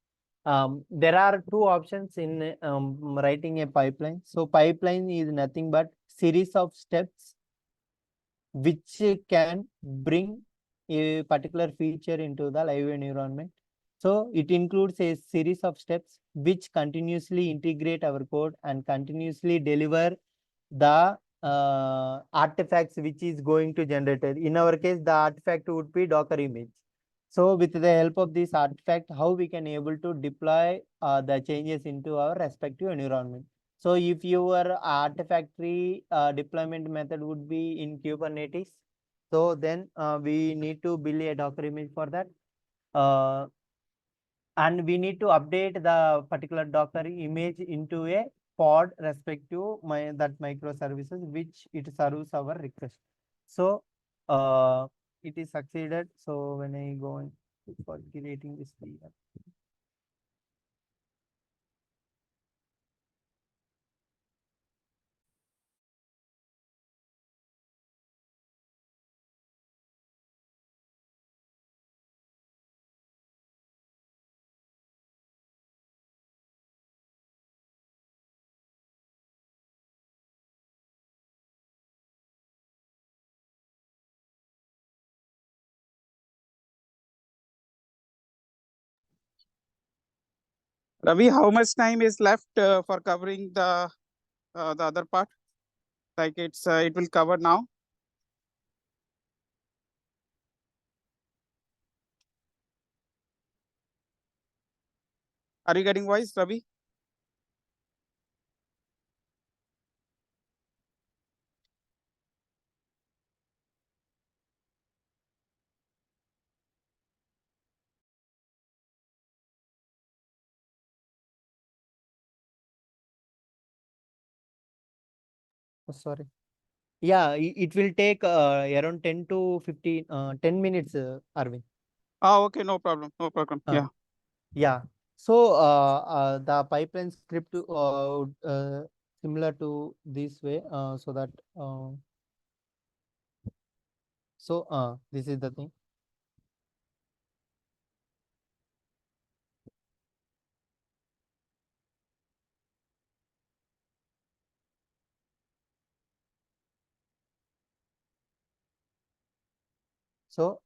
there are two options in writing a pipeline. So pipeline is nothing but series of steps which can bring a particular feature into the live environment. So it includes a series of steps which continuously integrate our code and continuously deliver the artifacts which is going to generate it. In our case, the artifact would be Docker image. So with the help of this artifact, how we can able to deploy the changes into our respective environment. So if your artifactory deployment method would be in Kubernetes, so then we need to build a Docker image for that. And we need to update the particular Docker image into a pod respective that microservices which it serves our request. So it is succeeded. So when I go and for creating this VM. Ravi, how much time is left for covering the other part? Like it will cover now. Are you getting voice, Ravi? Oh, sorry. Yeah, it will take around 10 to 15, 10 minutes, Arvind. Okay, no problem, no problem. Uh, Yeah. Yeah. So the pipeline script similar to this way, so that this is the thing. So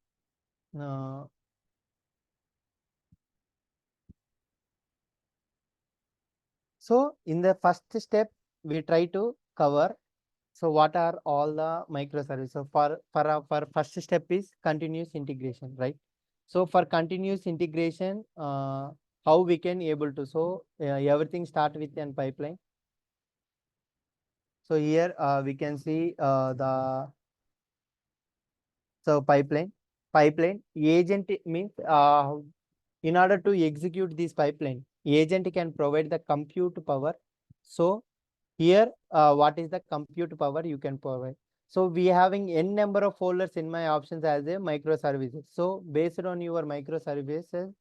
uh, so in the first step, we try to cover. So what are all the microservices? So for first step is continuous integration, right? So for continuous integration, how we can able to, so everything start with an pipeline. So here we can see the pipeline agent means in order to execute this pipeline, agent can provide the compute power. So here what is the compute power you can provide? So we having n number of folders in my options as a microservices. So based on your microservices,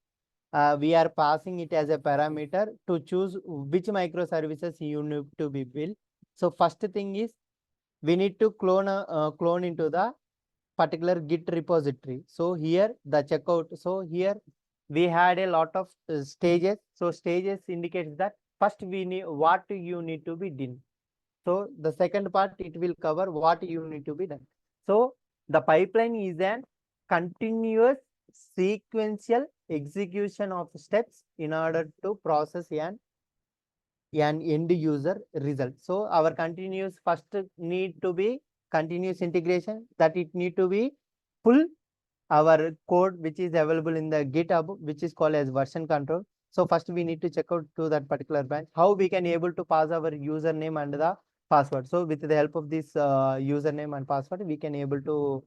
we are passing it as a parameter to choose which microservices you need to be built. So first thing is we need to clone into the particular Git repository. So here the checkout. So here we had a lot of stages. So stages indicates that first we need what you need to be done. So the second part it will cover what you need to be done. So the pipeline is an continuous sequential execution of steps in order to process an end user result. So our continuous first need to be continuous integration, that it need to be pull our code which is available in the GitHub, which is called as version control. So first we need to check out to that particular branch how we can able to pass our username and the password. So with the help of this username and password, we can able to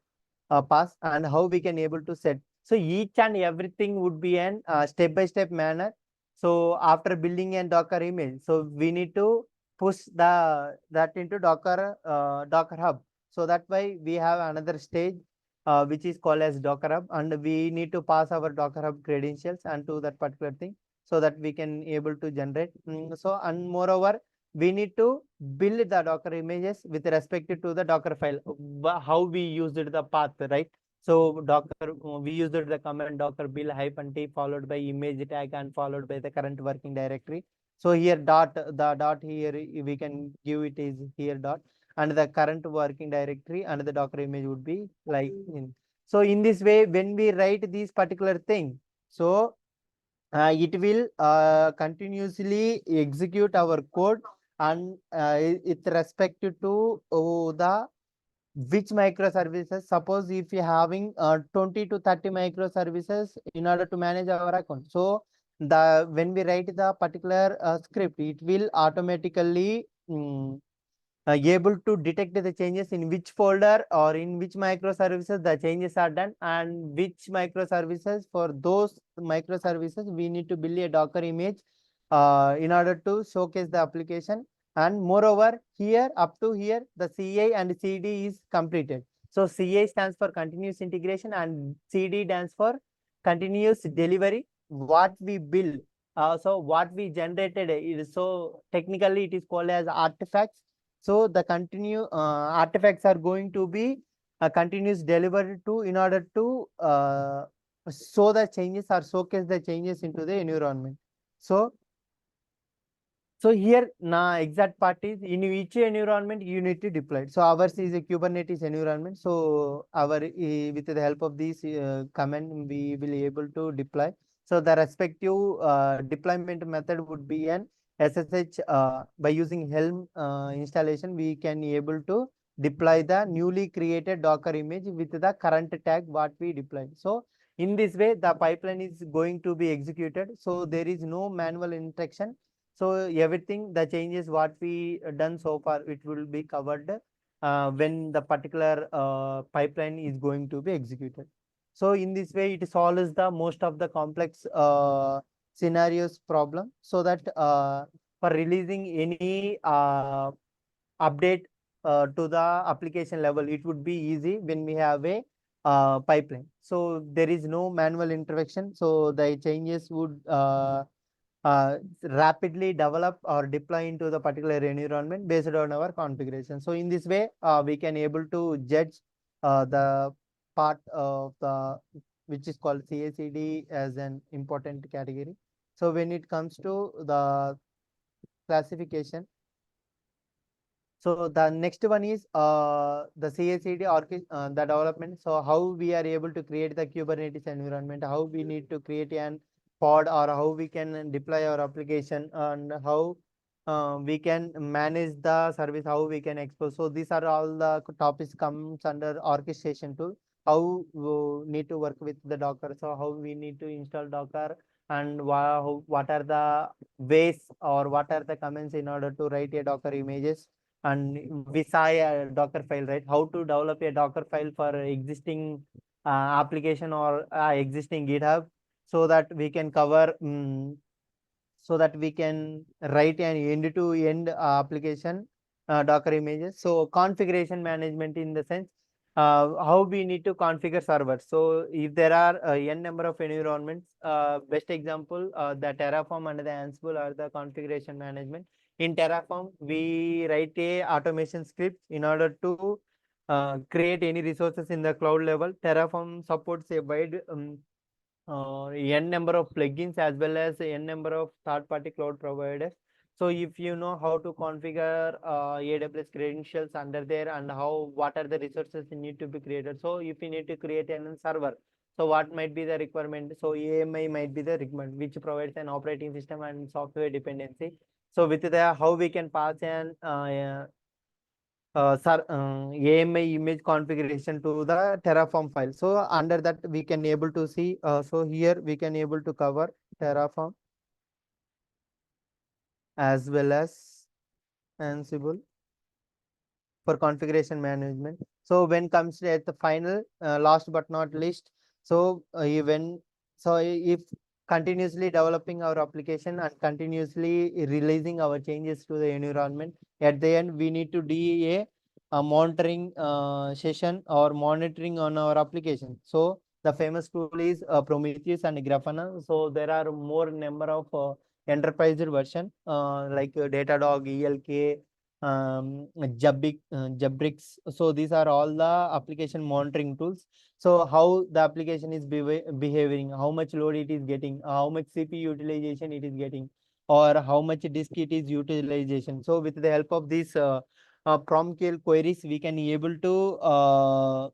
pass, and how we can able to set. So each and everything would be an step-by-step manner. So after building a Docker image, so we need to push that into Docker Hub. So that way we have another stage which is called as Docker Hub, and we need to pass our Docker Hub credentials and to that particular thing, so that we can able to generate. So and moreover, we need to build the Docker images with respect to the Docker file. How we used the path, right? So Docker, we used the command Docker build -t followed by image tag and followed by the current working directory. So here the dot here we can give it is here dot, and the current working directory and the Docker image would be like in. So in this way, when we write this particular thing, so it will continuously execute our code, and with respect to the which microservices. Suppose if you having 20 to 30 microservices in order to manage our account, so the when we write the particular script, it will automatically able to detect the changes in which folder or in which microservices the changes are done, and which microservices. For those microservices we need to build a Docker image in order to showcase the application. And moreover, here up to here the CI and CD is completed. So CI stands for continuous integration and CD stands for continuous delivery. What we build, so what we generated is, so technically it is called as artifacts. So the artifacts are going to be continuous delivered to in order to show the changes or showcase the changes into the environment. So here now exact part is in each environment you need to deploy. So ours is a Kubernetes environment. So our with the help of this command we will able to deploy. So the respective deployment method would be an SSH. By using Helm installation, we can able to deploy the newly created Docker image with the current tag what we deploy. So in this way the pipeline is going to be executed. So there is no manual instruction. So everything the changes what we done so far, it will be covered when the particular pipeline is going to be executed. So in this way it solves the most of the complex scenarios problem, so that for releasing any update to the application level, it would be easy when we have a pipeline. So there is no manual intervention. So the changes would rapidly develop or deploy into the particular environment based on our configuration. So in this way, we can able to judge the part of the which is called CICD as an important category. So when it comes to the classification, so the next one is the CICD or the development. So how we are able to create the Kubernetes environment, how we need to create an pod, or how we can deploy our application, and how we can manage the service, how we can expose. So these are all the topics comes under orchestration tool. How we need to work with the Docker. So how we need to install Docker, and what are the ways or what are the commands in order to write a Docker images. And we saw a Docker file, right? How to develop a Docker file for existing application or existing GitHub, so that we can cover, so that we can write an end-to-end application Docker images. So configuration management in the sense, how we need to configure servers. So if there are n number of environments, best example, the Terraform and the Ansible are the configuration management. In Terraform, we write a automation script in order to create any resources in the cloud level. Terraform supports a wide n number of plugins as well as n number of third-party cloud providers. So if you know how to configure AWS credentials under there, and what are the resources you need to be created. So if you need to create a server, so what might be the requirement? So AMI might be the requirement, which provides an operating system and software dependency. So with the how we can pass an AMI image configuration to the Terraform file. So under that we can able to see. So here we can able to cover Terraform as well as Ansible for configuration management. So when comes to at the final, last but not least, so if continuously developing our application and continuously releasing our changes to the environment, at the end we need to do a monitoring session or monitoring on our application. So the famous tool is Prometheus and Grafana. So there are more number of enterprise version like Datadog, ELK, Jabrix. So these are all the application monitoring tools. So how the application is behaving, how much load it is getting, how much CPU utilization it is getting, or how much disk it is utilization. So with the help of these PromQL queries, we can able to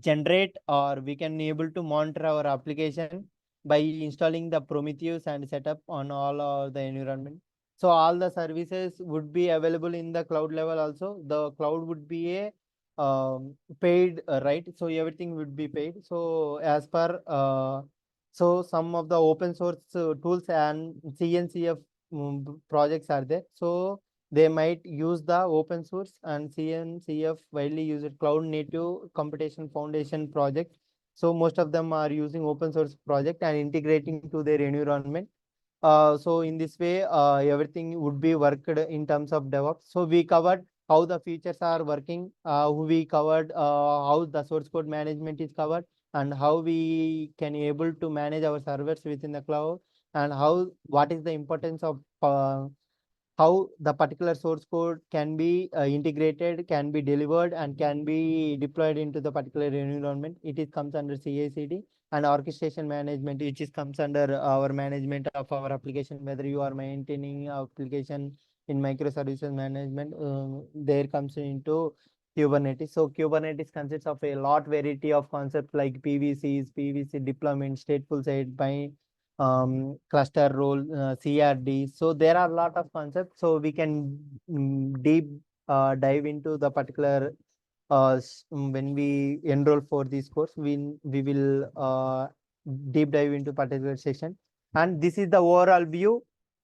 generate, or we can able to monitor our application by installing the Prometheus and setup on all the environment. So all the services would be available in the cloud level also. The cloud would be a paid, right? So everything would be paid. So as per so some of the open source tools and CNCF projects are there. So they might use the open source and CNCF widely used cloud native computation foundation project. So most of them are using open source project and integrating to their environment. So in this way, everything would be worked in terms of DevOps. So we covered how the features are working. We covered how the source code management is covered, and how we can able to manage our servers within the cloud, and what is the importance of how the particular source code can be integrated, can be delivered, and can be deployed into the particular environment. It comes under CI/CD, and orchestration management, which is comes under our management of our application, whether you are maintaining application in microservices management, there comes into Kubernetes. So Kubernetes consists of a lot variety of concepts like PVC deployment, stateful state bind, cluster role, CRD. So there are a lot of concepts. So we can deep dive into the particular when we enroll for this course. We will deep dive into particular section, and this is the overall view.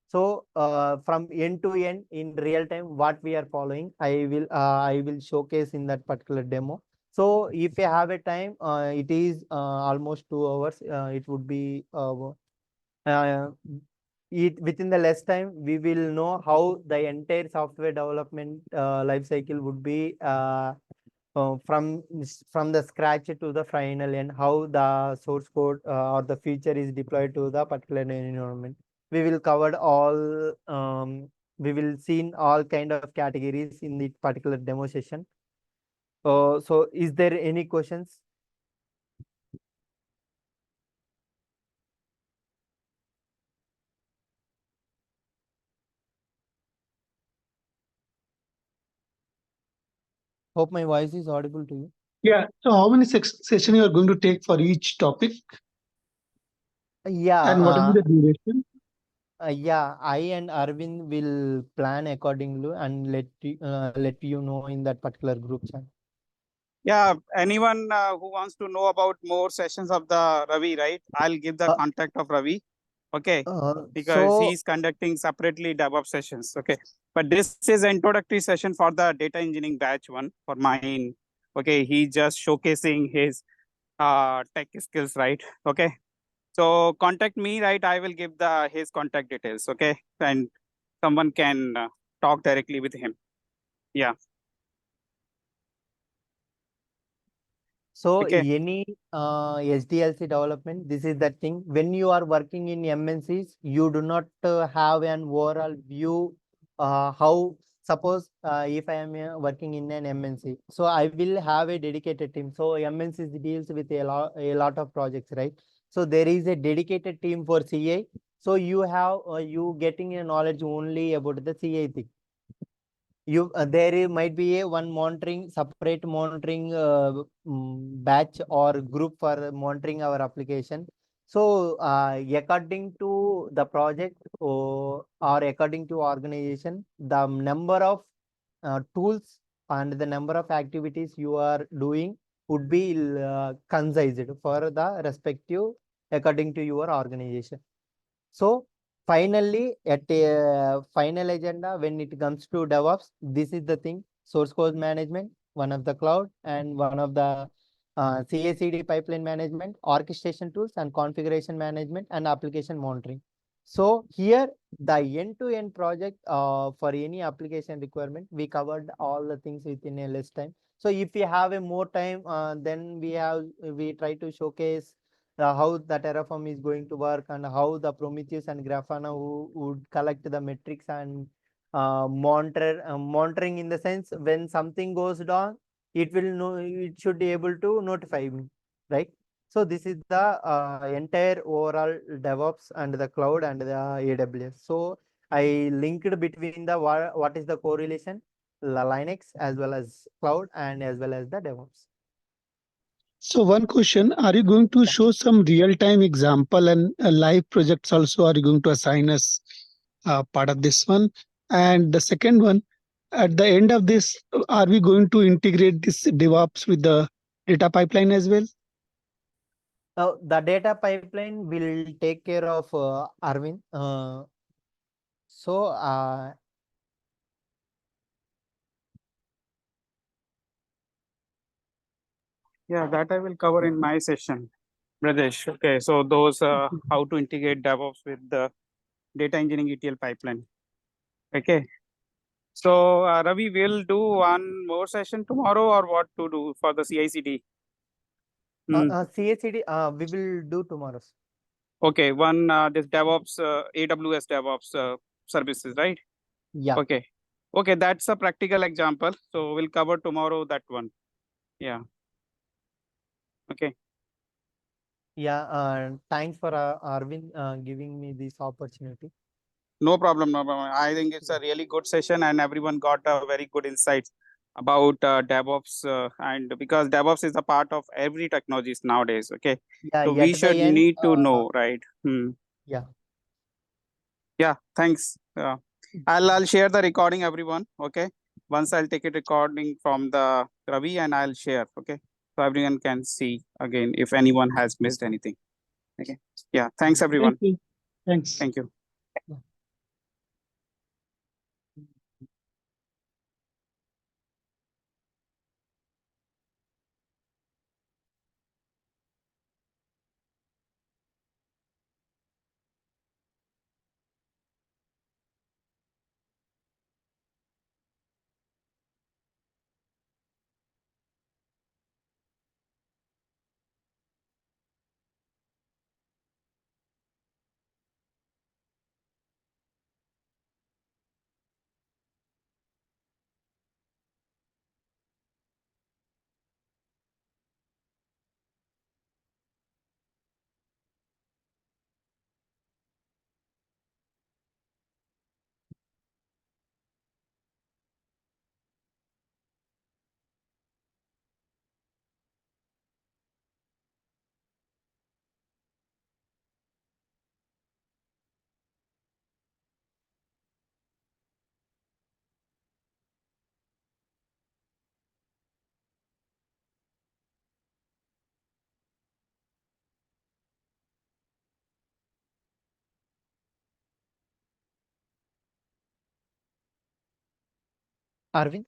So from end to end in real time, what we are following, I will showcase in that particular demo. So if you have a time, it is almost 2 hours. It would be within the less time, we will know how the entire software development life cycle would be from the scratch to the final end, how the source code or the feature is deployed to the particular environment. We will cover all we will see all kind of categories in the particular demo session. So is there any questions? Hope my voice is audible to you. Yeah. So how many session you are going to take for each topic, Yeah, and what will be the duration? yeah, I and Arvind will plan accordingly and let you know in that particular group chat. Yeah, anyone who wants to know about more sessions of the Ravi, right? I'll give the Uh, contact of Ravi. Okay. Because so he's conducting separately DevOps sessions. Okay. But this is introductory session for the data engineering batch one for mine. Okay. He's just showcasing his tech skills, right? Okay. So contact me, right? I will give his contact details. Okay. And someone can talk directly with him. Yeah. So Okay. any SDLC development, this is the thing. When you are working in MNCs, you do not have an overall view. How suppose if I am working in an MNC, so I will have a dedicated team. So MNCs deals with a lot of projects, right? So there is a dedicated team for CA. So you have you getting a knowledge only about the CA thing. There might be a one monitoring separate monitoring batch or group for monitoring our application. So according to the project or according to organization, the number of tools and the number of activities you are doing would be concised for the respective according to your organization. So finally, at a final agenda, when it comes to DevOps, this is the thing: source code management, one of the cloud, and one of the CI/CD pipeline management, orchestration tools, and configuration management and application monitoring. So here, the end-to-end project for any application requirement, we covered all the things within a less time. So if we have a more time, then we try to showcase how the Terraform is going to work and how the Prometheus and Grafana would collect the metrics and monitoring in the sense when something goes down, it will know, it should be able to notify me, right? So this is the entire overall DevOps and the cloud and the AWS. So I linked between the what is the correlation, the Linux as well as cloud and as well as the DevOps. So one question, are you going to show some real-time example and live projects also? Are you going to assign us part of this one? And the second one, at the end of this, are we going to integrate this DevOps with the data pipeline as well? The data pipeline will take care of Arvind. So Yeah, that I will cover in my session, Pradesh. Okay, so those how to integrate DevOps with the data engineering ETL pipeline. Okay, so Ravi, will do one more session tomorrow, or what to do for the CICD? CACD, we will do tomorrow. Okay, one this DevOps AWS DevOps services, right? Yeah. Okay, okay, that's a practical example. So we'll cover tomorrow that one. Yeah. Okay. Yeah. Thanks for Arvind giving me this opportunity. No problem, no problem. I think it's a really good session and everyone got a very good insights about DevOps and because DevOps is a part of every technologies nowadays. Okay, Yeah. so we At the should end, need to know, right? Yeah. Yeah, thanks. I'll share the recording, everyone. Okay, once I'll take a recording from the Ravi and I'll share. Okay, so everyone can see again if anyone has missed anything. Okay, yeah, thanks everyone. Thank you. Thanks. Thank you. Arvind?